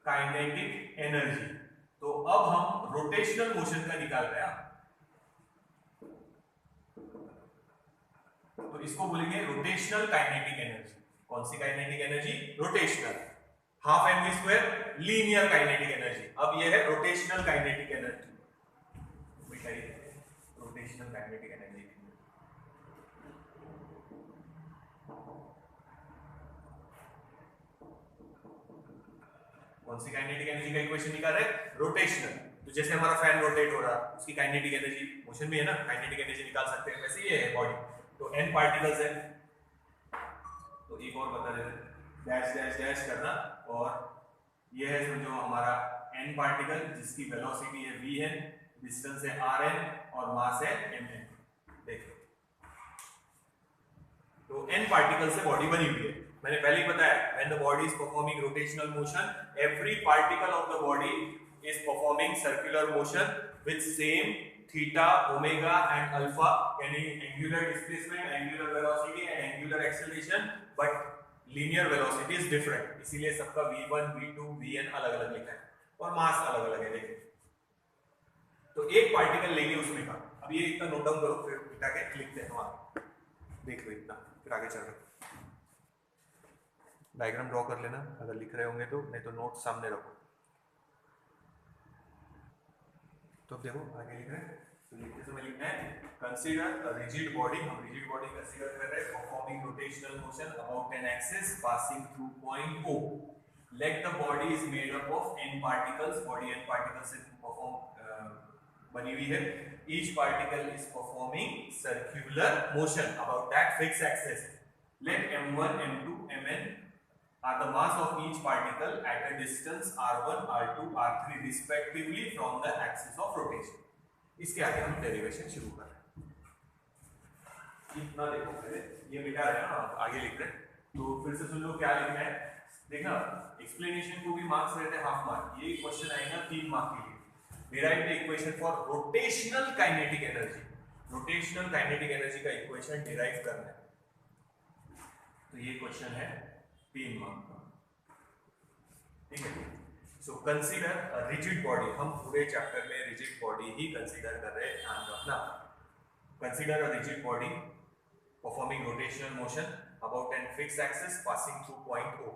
काइनेटिक एनर्जी। तो अब हम रोटेशनल मोशन का निकाल रहे हैं, तो इसको बोलेंगे रोटेशनल काइनेटिक एनर्जी। कौन सी kinetic energy, rotational. Half M V square linear kinetic energy. अब ये है rotational kinetic energy, rotational kinetic energy. कौन सी काइनेटिक एनर्जी का इक्वेशन निकाल रहे हैं, रोटेशनल। तो जैसे हमारा फैन रोटेट हो रहा है, उसकी काइनेटिक एनर्जी मोशन में है ना, काइनेटिक एनर्जी निकाल सकते हैं, वैसे ये है बॉडी। तो n पार्टिकल्स है, तो एक और बता देते, डैश डैश डैश करना, और ये है समझो हमारा n पार्टिकल जिसकी वेलोसिटी है vn, डिस्टेंस है rn और मास है mn। देखो तो n पार्टिकल से बॉडी बनी हुई है। मैंने पहले ही बताया, when the body is performing rotational motion, every particle of the body is performing circular motion with same theta, omega and alpha, यानी angular displacement, angular velocity and angular acceleration, but linear velocity is different, इसीलिए सबका v1, v2, vn अलग अलग लिखा है और मास अलग अलग है। देखिए तो एक पार्टिकल लेंगे उसमें का, अब ये इतना नोट डाउन करो, फिर मिटा के लिखते हैं हम आगे। देख लो इतना, फिर आगे चल रहे, डायग्राम ड्रॉ कर लेना अगर लिख रहे होंगे तो, नहीं तो नोट सामने रखो। तो अब देखो आगे लिख रहे हैं, तो लिखते समय लिखना है कंसीडर अ रिजिड बॉडी, हम रिजिड बॉडी कंसीडर कर रहे हैं, performing rotational motion about an axis passing through point O. Let the body is made up of n particles, body n particles से बनी हुई है. Each particle is performing circular motion about that fixed axis. Let m1, m2, mn are the mass of each particle at a distance r1, r2, r3 respectively from the axis of rotation. इसके आगे हम derivation शुरू कर रहे हैं. इतना देखो पहले, ये मिटा रहे हैं ना, आगे लिख रहे हैं. तो फिर से सुन लो क्या लिखना है. देखना, एक्सप्लेनेशन को भी मार्क्स रहते हैं हाफ मार्क. ये क्वेश्चन आएगा 3 मार्क के लिए. Derive the equation for rotational kinetic energy. Rotational kinetic energy का इक्वेशन डिराइव करना है. तो ये क्वेश्चन है 3 मार्क का. ठीक है. So consider a rigid body. हम पूरे चैप्टर में रिजिड बॉडी ही कंसीडर कर रहे हैं, ध्यान रखना. Consider a rigid body performing rotational motion about an fixed axis passing through point O.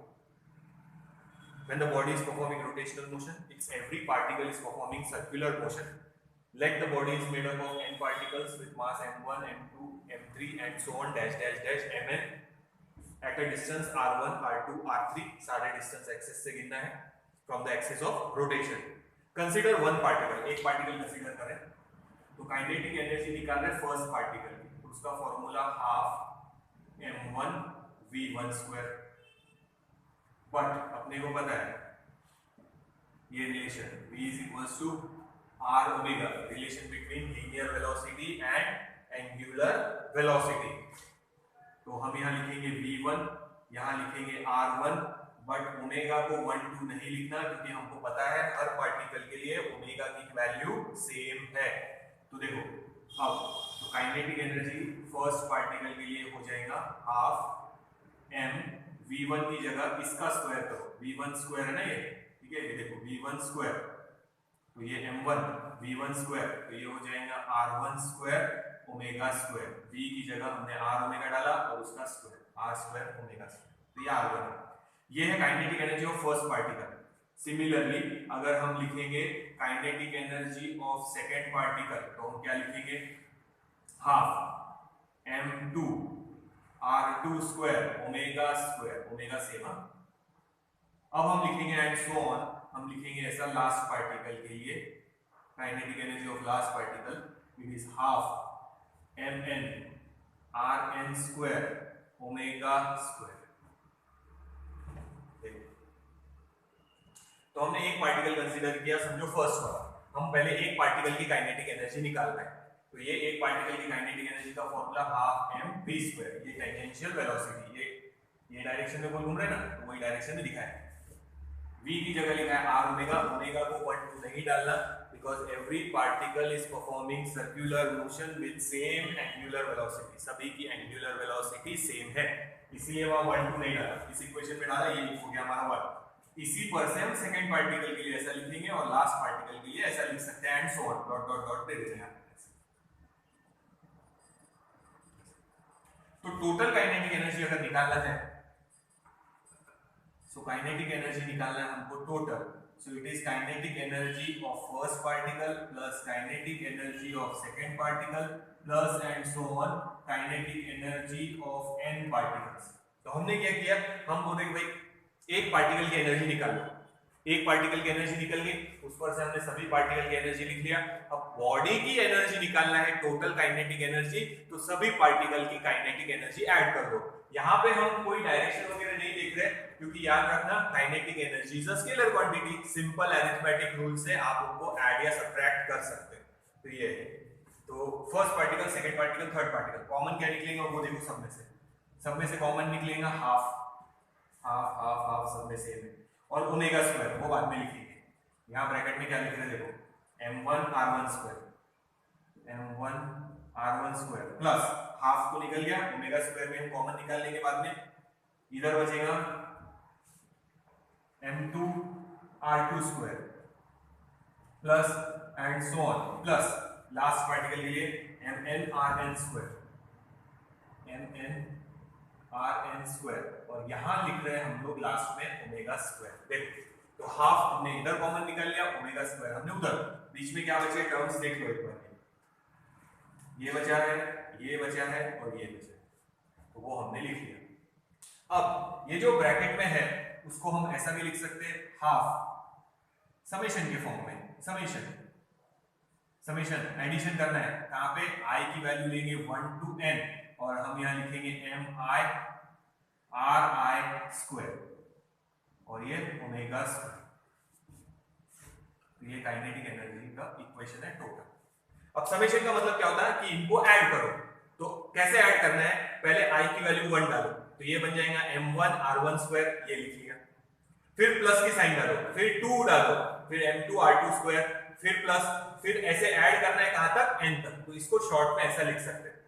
When the body is performing rotational motion, its every particle is performing circular motion. Like the body is made up of n particles with mass m1, m2, m3 and so on dash dash dash mn at a distance r1, r2, r3. सारे distance axis से गिनना है from the axis of rotation. Consider one particle. एक particle consider करें. तो kinetic energy निकाल रहे first particle की. उसका formula half m1 v1 square. But अपने को पता है ये relation v is equals to r omega, relation between linear velocity and angular velocity. तो हम यहाँ लिखेंगे v1, यहाँ लिखेंगे r1, बट ओमेगा को 1 2 नहीं लिखना क्योंकि हमको पता है हर पार्टिकल के लिए ओमेगा की वैल्यू सेम है. तो देखो अब तो काइनेटिक एनर्जी फर्स्ट पार्टिकल के लिए हो जाएगा हाफ m v1 की जगह इसका स्क्वायर करो. v1 स्क्वायर है ना ये, ठीक है. ये देखो v1 स्क्वायर, तो ये m1 v1 स्क्वायर, तो ये हो जाएगा r1 square omega square. v की जगह हमने r ओमेगा डाला और उसका square r square omega square. तो ये r1 है. ये है kinetic energy of first particle. Similarly अगर हम लिखेंगे kinetic energy of second particle तो हम क्या लिखेंगे, half m2 r2 square omega square. Omega same. अब हम लिखेंगे एंड सो ऑन. हम लिखेंगे ऐसा लास्ट पार्टिकल के लिए kinetic energy of last particle it is half mn rn square omega square. तो हमने एक पार्टिकल कंसीडर किया, समझो फर्स्ट वाला. हम पहले एक पार्टिकल की काइनेटिक एनर्जी निकाल रहे हैं. तो ये एक पार्टिकल की काइनेटिक एनर्जी का formula half m v square. ये टेंजेंशियल वेलोसिटी, ये डायरेक्शन में बॉल घूम रहे हैं ना, तो वही डायरेक्शन में लिखा है. v की जगह लिखा है r ओमेगा. ओमेगा को 1 2 नहीं डालना because every particle is performing circular motion with same angular velocity. सभी की एंगुलर वेलोसिटी सेम है, इसलिए वहां 1 2 नहीं डाला. इस इक्वेशन में डाला, ये हो गया हमारा 1. इसी पर से हम सेकंड पार्टिकल के लिए ऐसा लिखेंगे और लास्ट पार्टिकल के लिए ऐसा लिख सकते हैं and so on. Dot dot dot दे देते हैं. तो टोटल काइनेटिक एनर्जी अगर निकालना है, सो काइनेटिक एनर्जी निकालना है हमको total. So it is kinetic energy of first particle plus kinetic energy of second particle plus and so on kinetic energy of n particles. तो हमने क्या किया, हम बोले कि भाई एक पार्टिकल की एनर्जी निकाल लो. एक पार्टिकल की एनर्जी निकल गई, उस पर से हमने सभी पार्टिकल की एनर्जी लिख लिया. अब बॉडी की एनर्जी निकालना है, टोटल काइनेटिक एनर्जी, तो सभी पार्टिकल की काइनेटिक एनर्जी ऐड कर दो. यहाँ पे हम कोई डायरेक्शन वगैरह नहीं लिख रहे क्योंकि याद रखना kinetic energy is a scalar quantity. Simple arithmetic rule से आप उनको ऐड या सब्ट्रैक्ट कर सकते हैं. तो ये है. तो first particle, second particle, third particle, common क्या निकलेगा वो देखो. सब में से कॉमन निकलेगा हाफ. हाफ हाफ हाफ सब में सेम है. और ओमेगा स्क्वायर वो बाद में लिखेंगे. यहाँ ब्रैकेट में क्या लिख रहे हैं देखो, m1 r1 square, m1 r1 square plus half तो निकल गया, ओमेगा स्क्वायर में हम कॉमन निकाल लेंगे बाद में. इधर बचेगा m2 r2 square plus and so on plus last particle के लिए mn rn square, mn rn square. और यहां लिख रहे हैं हम लोग लास्ट में ओमेगा स्क्वायर. देखो तो हाफ हमने इधर कॉमन निकाल लिया, ओमेगा स्क्वायर हमने उधर. बीच में क्या बचे टर्म्स देख लो एक बार. ये बचा है, ये बचा है और ये बचा है, तो वो हमने लिख लिया। अब ये जो ब्रैकेट में है उसको हम ऐसा भी लिख सकते हैं, हाफ समेशन के फॉर्म में, समेशन समेशन एडिशन करना है, कहां पे i की वैल्यू लेंगे 1 to n और हम यहां लिखेंगे mi ri स्क्वायर और ये ओमेगा स्क्वायर। तो ये काइनेटिक एनर्जी का इक्वेशन है टोटल। अब समेशन का मतलब क्या होता है कि इनको ऐड करो, तो कैसे ऐड करना है, पहले i की वैल्यू 1 डालो तो ये बन जाएगा m1 r1 स्क्वायर, ये लिखिएगा, फिर प्लस की साइन डालो, फिर 2 डालो, फिर m2 r2 स्क्वायर, फिर प्लस, फिर ऐसे ऐड करना है कहां तक, n तक, तो इसको शॉर्ट में ऐसा लिख सकते हैं।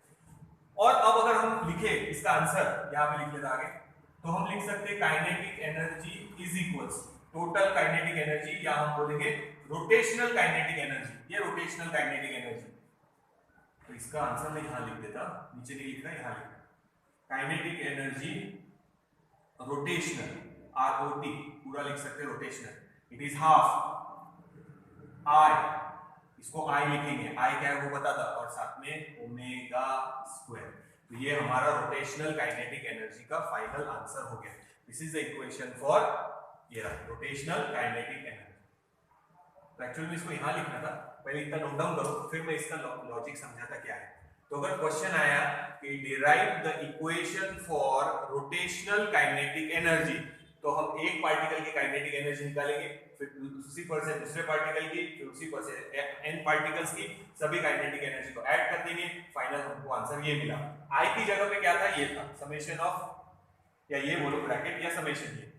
और अब अगर हम लिखे इसका आंसर, यहां पे लिख लेते आगे, तो हम लिख सकते हैं kinetic energy is equals total kinetic energy, या हम बोलेंगे रोटेशनल काइनेटिक एनर्जी, ये रोटेशनल काइनेटिक एनर्जी। तो इसका आंसर मैं यहां लिख देता, नीचे नहीं लिखना, यहां लिखना, काइनेटिक एनर्जी रोटेशनल, ROT पूरा लिख सकते हैं rotational, it is half I, इसको I लिखेंगे, I क्या है वो बता था, और साथ में ओमेगा स्क्वायर। तो ये हमारा रोटेशनल काइनेटिक एनर्जी का फाइनल आंसर हो गया। This is the equation for ये रोटेशनल काइनेटिक एनर्जी। तो एक्चुअली में इसको यहां लिखना था, पहले इतना नोट डाउन करो, फिर मैं इसका लॉजिक समझाता क्या है। तो अगर क्वेश्चन आया कि derive the equation for rotational kinetic energy, तो हम एक पार्टिकल की काइनेटिक एनर्जी निकालेंगे, फिर उसी पर से दूसरे पार्टिकल की, फिर उसी पर से n पार्टिकल्स की, सभी काइनेटिक एनर्जी को ऐड कर देंगे, फाइनल हमको आंसर ये मिला। I की जगह पे क्या था, ये था समेशन ऑफ, या ये बोलो ब्रैकेट या समेशन, ये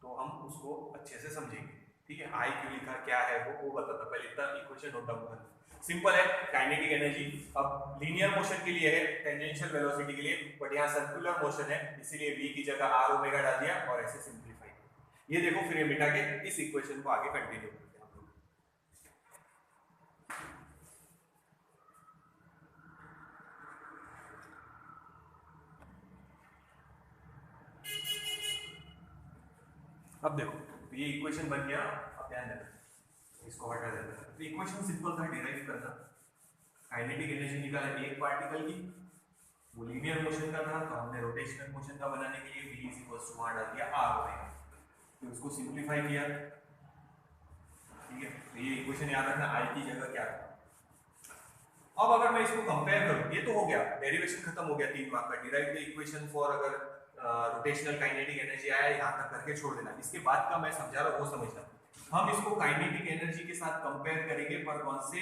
तो हम उसको अच्छे से समझेंगे, ठीक है। I क्यों लिखा, क्या है वो बताता, पहले इतना इक्वेशन नोट डाउन कर, सिंपल है। काइनेटिक एनर्जी अब लीनियर मोशन के लिए है, टेंजेंशियल वेलोसिटी के लिए, बट यहाँ सर्कुलर मोशन है, इसीलिए v की जगह r ओमेगा डाल दिया और ऐसे सिंपलीफाई। ये देखो, फिर ये मिटा के इस इक्वेशन को आगे कंटिन्यू करते हैं हम लोग। अब देखो, तो ये इक्वेशन बन गया, अब ध्यान देना, इसको हटा देना। तो इक्वेशन सिंपल था, डिराइव करना, काइनेटिक एनर्जी निकाला एक पार्टिकल की, वो लीनियर मोशन का था, तो हमने रोटेशनल मोशन का बनाने के लिए v वहां डाल दिया r ओमेगा, तो उसको सिंपलीफाई किया, ठीक है। तो ये इक्वेशन याद रखना, I की जगह क्या था। अब अगर मैं इसको कंपेयर करूं, ये तो हो गया, डेरिवेशन खत्म हो गया 3 मार्क का, डिराइव द इक्वेशन फॉर, अगर रोटेशनल काइनेटिक एनर्जी आया यहां तक करके छोड़ देना, इसके बाद का मैं समझा रहा हूं वो समझना। हम इसको काइनेटिक एनर्जी के साथ कंपेयर करेंगे, पर कौन से,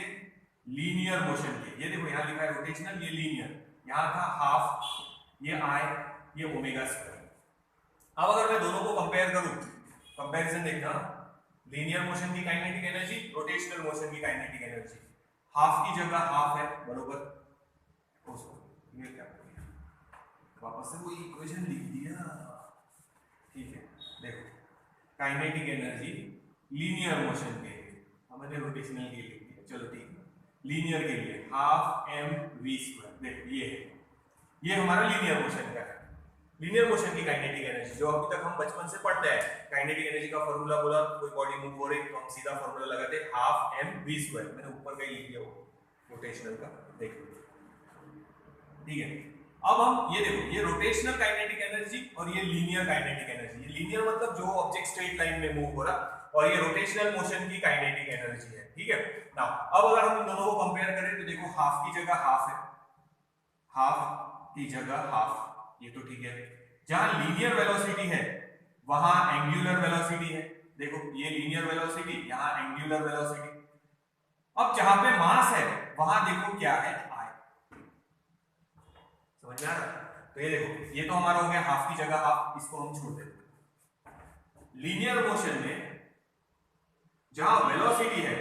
लीनियर मोशन के। ये देखो यहाँ लिखा है रोटेशनल, ये लीनियर, यहाँ था हाफ, ये I, ये ओमेगा स्क्वायर। अब अगर मैं दोनों को कंपेयर करूं, कंपैरिजन देखना, लीनियर मोशन की काइनेटिक एनर्जी, रोटेशनल मोशन की काइनेटिक एनर्जी, हाफ की जगह हाफ है, बरोबर, उसको ये क्या किया, वापस से वो इक्वेशन लिख दिया, ठीक है। देखो, काइनेटिक एनर्जी लीनियर मोशन के लिए, हमने रोटेशनल के लिए लिख दिया, चलो ठीक है, लीनियर के लिए हाफ mv स्क्वायर। देखो ये है, ये हमारा लीनियर मोशन का है, लीनियर मोशन की काइनेटिक एनर्जी जो अभी तक हम बचपन से पढ़ते हैं। काइनेटिक एनर्जी का फार्मूला बोला, कोई बॉडी मूव हो रही तो हम सीधा फार्मूला लगाते हैं, हाफ mv स्क्वायर, मैंने ऊपर का ही लिख दिया वो रोटेशनल का, देखो, ठीक है। अब हम ये देखो, ये रोटेशनल काइनेटिक एनर्जी और ये लीनियर काइनेटिक एनर्जी, ये लीनियर मतलब जो ऑब्जेक्ट स्ट्रेट लाइन में मूव हो रहा, और ये रोटेशनल मोशन की काइनेटिक एनर्जी है, ठीक है। नाउ अब अगर हम दोनों को कंपेयर करें तो देखो, हाफ की जगह हाफ है, हाफ की जगह हाफ, ये तो ठीक है। जहां लीनियर वेलोसिटी है वहां एंगुलर वेलोसिटी है, देखो ये लीनियर वेलोसिटी, यहां एंगुलर वेलोसिटी। अब जहां पे मास है वहां देखो क्या है, I, समझ में आ रहा। तो ये देखो, ये तो हमारा हो गया हाफ की जगह हाफ, इसको हम छोड़ देते। लीनियर मोशन में जहां वेलोसिटी है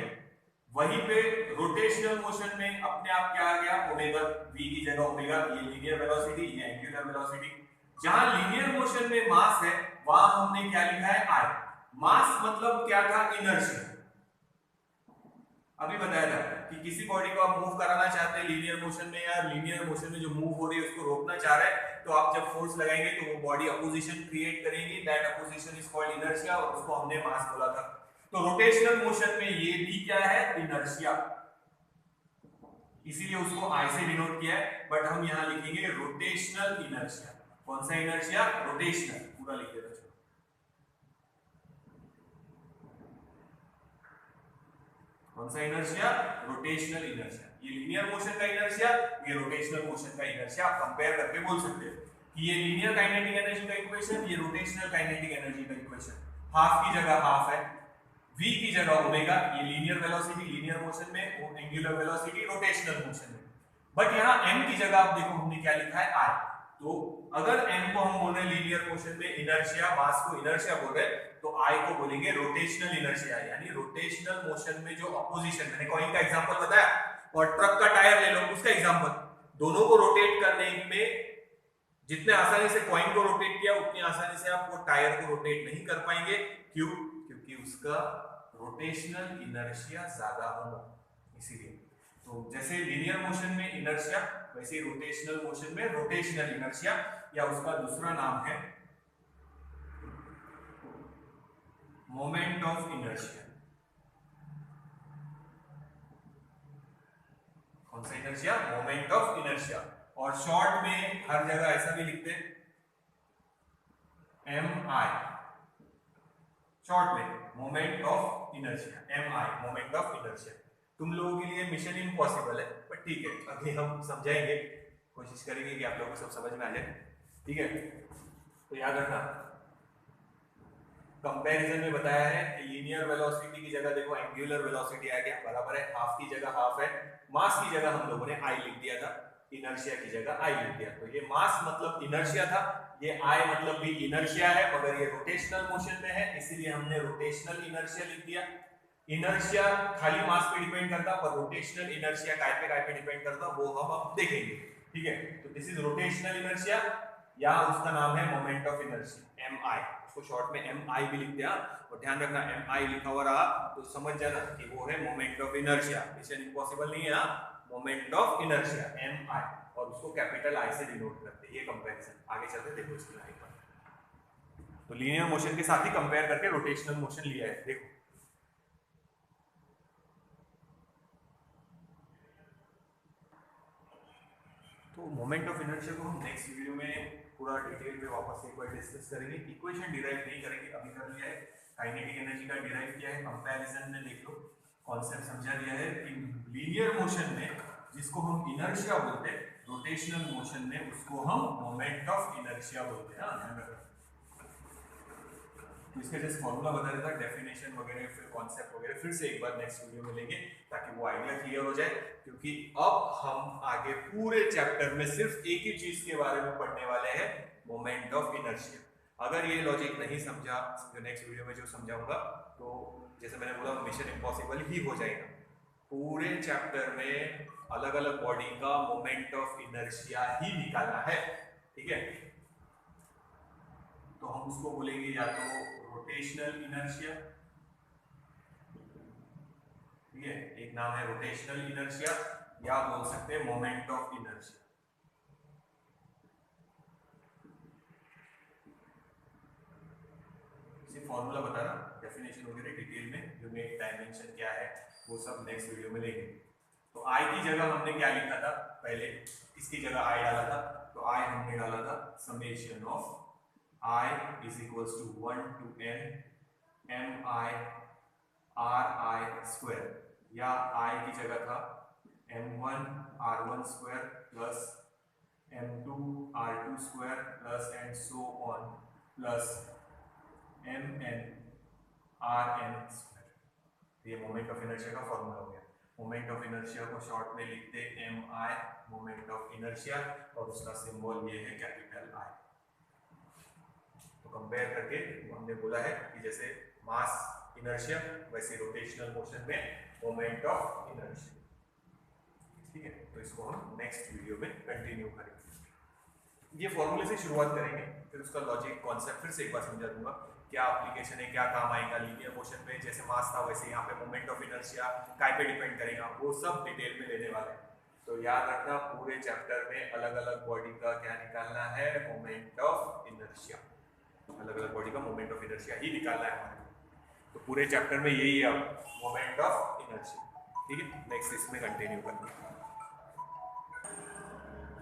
वहीं पे रोटेशनल मोशन में अपने आप क्या आ गया, ओमेगा, v की जगह ओमेगा, ये लीनियर वेलोसिटी, ये एंगुलर वेलोसिटी। जहां लीनियर मोशन में मास है वहां हमने क्या लिखा है, I। मास मतलब क्या था, इनर्शिया। अभी बताया था कि किसी बॉडी को आप मूव कराना चाहते हैं लीनियर मोशन में, या लीनियर मोशन में जो मूव हो रही है उसको रोकना चाह रहे हैं, तो आप जब फोर्स लगाएंगे तो वो बॉडी अपोजिशन क्रिएट करेगी, that opposition is called inertia, और उसको हमने मास बोला था। तो रोटेशनल मोशन में ये भी क्या है, इनर्शिया, इसीलिए उसको आई से डिनोट किया है, बट हम यहाँ लिखेंगे रोटेशनल इनर्शिया। कौन सा इनर्शिया? रोटेशनल, पूरा लिख देता। कौन सा इनर्शिया? Rotational inertia. ये लीनियर मोशन का इनर्शिया, ये रोटेशनल मोशन का इनर्शिया। आप कंपेयर करके बोल सकते हो कि ये लीनियर काइनेटिक एनर्जी का इक्वेशन, ये रोटेशनल काइनेटिक एनर्जी का इक्वेशन। हाफ की जगह हाफ है, v की जगह ओमेगा, ये लीनियर वेलोसिटी लीनियर मोशन में, और एंगुलर वेलोसिटी रोटेशनल मोशन में। बट यहाँ m की जगह आप देखो हमने क्या लिखा है, i। तो अगर m को हम बोल रहे हैं लीनियर मोशन में इनर्शिया, मास को इनर्शिया बोल रहे हैं, तो I को बोलेंगे रोटेशनल इनर्शिया, यानी रोटेशनल मोशन में जो अपोजिशन। मैंने कॉइन का एग्जांपल बताया, और ट्रक का टायर ले लो, उसका एग्जांपल। दोनों को रोटेट करने में जितने आसानी से कॉइन को रोटेट किया, उतनी आसानी से आप वो टायर को रोटेट नहीं कर पाएंगे। क्यों? क्योंकि उसका रोटेशनल इनर्शिया ज्यादा होगा, इसीलिए। तो जैसे लीनियर मोशन में इनर्शिया, वैसे रोटेशनल मोशन में रोटेशनल इनर्शिया, या उसका दूसरा नाम है मोमेंट ऑफ इनर्शिया। कौन सा इनर्शिया? Moment of inertia. और शॉर्ट में हर जगह ऐसा भी लिखते हैं, MI। शॉर्ट में moment of inertia, MI, moment of inertia. तुम लोगों के लिए मिशन इम्पॉसिबल है, बट ठीक है, अभी हम समझाएंगे, कोशिश करेंगे कि आप लोगों को सब समझ में आ जाए। ठीक है, तो याद रखना, कंपैरिजन में बताया है कि लीनियर वेलोसिटी की जगह देखो एंगुलर वेलोसिटी आ गया, बराबर है, हाफ की जगह हाफ है, मास की जगह हम लोगों ने आई लिख दिया था, इनर्शिया की जगह आई लिख दिया। तो ये मास मतलब इनर्शिया था, ये आई मतलब भी इनर्शिया है, मगर ये रोटेशनल मोशन में है, इसीलिए हमने रोटेशनल इनर्शिया लिख दिया। इनर्शिया खाली मास पे डिपेंड करता, पर रोटेशनल इनर्शिया काय पे डिपेंड करता, वो हम अब देखेंगे। ठीक है, तो दिस इज रोटेशनल इनर्शिया, या उसका नाम है मोमेंट ऑफ इनर्शिया, MI। उसको शॉर्ट में MI भी लिखते हैं, और ध्यान रखना MI लिखा हुआ रहा तो समझ जाना कि वो है moment of inertia. Mission impossible नहीं है, मोमेंट ऑफ इनर्शिया MI, और उसको कैपिटल I से डिनोट करते हैं। ये कंपैरिजन आगे चलते देखो इसकी लाइन पर। तो लीनियर मोशन के साथ ही कंपेयर करके रोटेशनल मोशन लिया है, देखो। तो मोमेंट ऑफ इनर्शिया को हम नेक्स्ट वीडियो में पूरा डिटेल में वापस एक बार डिस्कस करेंगे। इक्वेशन डिराइव नहीं करेंगे, अभी कर लिया है, काइनेटिक एनर्जी का डिराइव किया है, कंपैरिजन में देख लो, कॉन्सेप्ट समझा दिया है कि लीनियर मोशन में जिसको हम इनर्शिया बोलते हैं, रोटेशनल मोशन में उसको हम मोमेंट ऑफ इनर्शिया बोलते हैं। ध्यान रखना। तो इसका जैसे फॉर्मूला बता देता, डेफिनेशन वगैरह, फिर कॉन्सेप्ट वगैरह फिर से एक बार नेक्स्ट वीडियो में लेंगे, ताकि वो आइडिया क्लियर हो जाए। क्योंकि अब हम आगे पूरे चैप्टर में सिर्फ एक ही चीज के बारे में पढ़ने वाले हैं, मोमेंट ऑफ इनर्शिया। अगर ये लॉजिक नहीं समझा, नेक्स्ट वीडियो में जो समझाऊंगा, तो जैसे मैंने बोला मिशन इम्पॉसिबल ही हो जाएगा। पूरे चैप्टर में अलग अलग बॉडी का मोमेंट ऑफ इनर्शिया ही निकालना है। ठीक है, तो हम उसको बोलेंगे या तो रोटेशनल इनर्शिया, ठीक है, एक नाम है रोटेशनल इनर्शिया, या बोल सकते हैं मोमेंट ऑफ इनर्शिया। इसे फॉर्मूला बता रहा, डेफिनेशन वगैरह डिटेल में, यूनिट डायमेंशन क्या है वो सब नेक्स्ट वीडियो में लेंगे। तो आई की जगह हमने क्या लिखा था, पहले इसकी जगह आई डाला था, तो आई हमने डाला था summation of I is equals to 1 to n mi ri square, या I की जगह था m1 r1 square plus m2 r2 square plus and so on plus mn rn square। ये मोमेंट ऑफ इनर्शिया का फॉर्मूला हो गया। Moment of inertia को short में लिखते mi, मोमेंट ऑफ इनर्शिया, और उसका सिंबल ये है कैपिटल I। कंपेयर करके हमने बोला है कि जैसे मास इनर्शिया, वैसे रोटेशनल मोशन में मोमेंट ऑफ इनर्शिया। ठीक है, तो इसको हम नेक्स्ट वीडियो में कंटिन्यू करेंगे। ये फॉर्मूले से शुरुआत करेंगे, फिर उसका लॉजिक कॉन्सेप्ट फिर से एक बार समझा दूंगा, क्या एप्लीकेशन है, क्या काम आएगा। लीनियर मोशन में जैसे मास था, वैसे यहाँ पे मोमेंट ऑफ इनर्शिया काय पे डिपेंड करेगा, वो सब डिटेल में लेने वाले हैं। तो याद रखना, पूरे चैप्टर में अलग अलग बॉडी का क्या निकालना है, मोमेंट ऑफ इनर्शिया। अलग अलग बॉडी का मोमेंट ऑफ इनर्शिया ही निकालना है हमारे। तो पूरे चैप्टर में यही है, मोमेंट ऑफ इनर्शिया। ठीक है, नेक्स्ट इसमें कंटिन्यू करेंगे।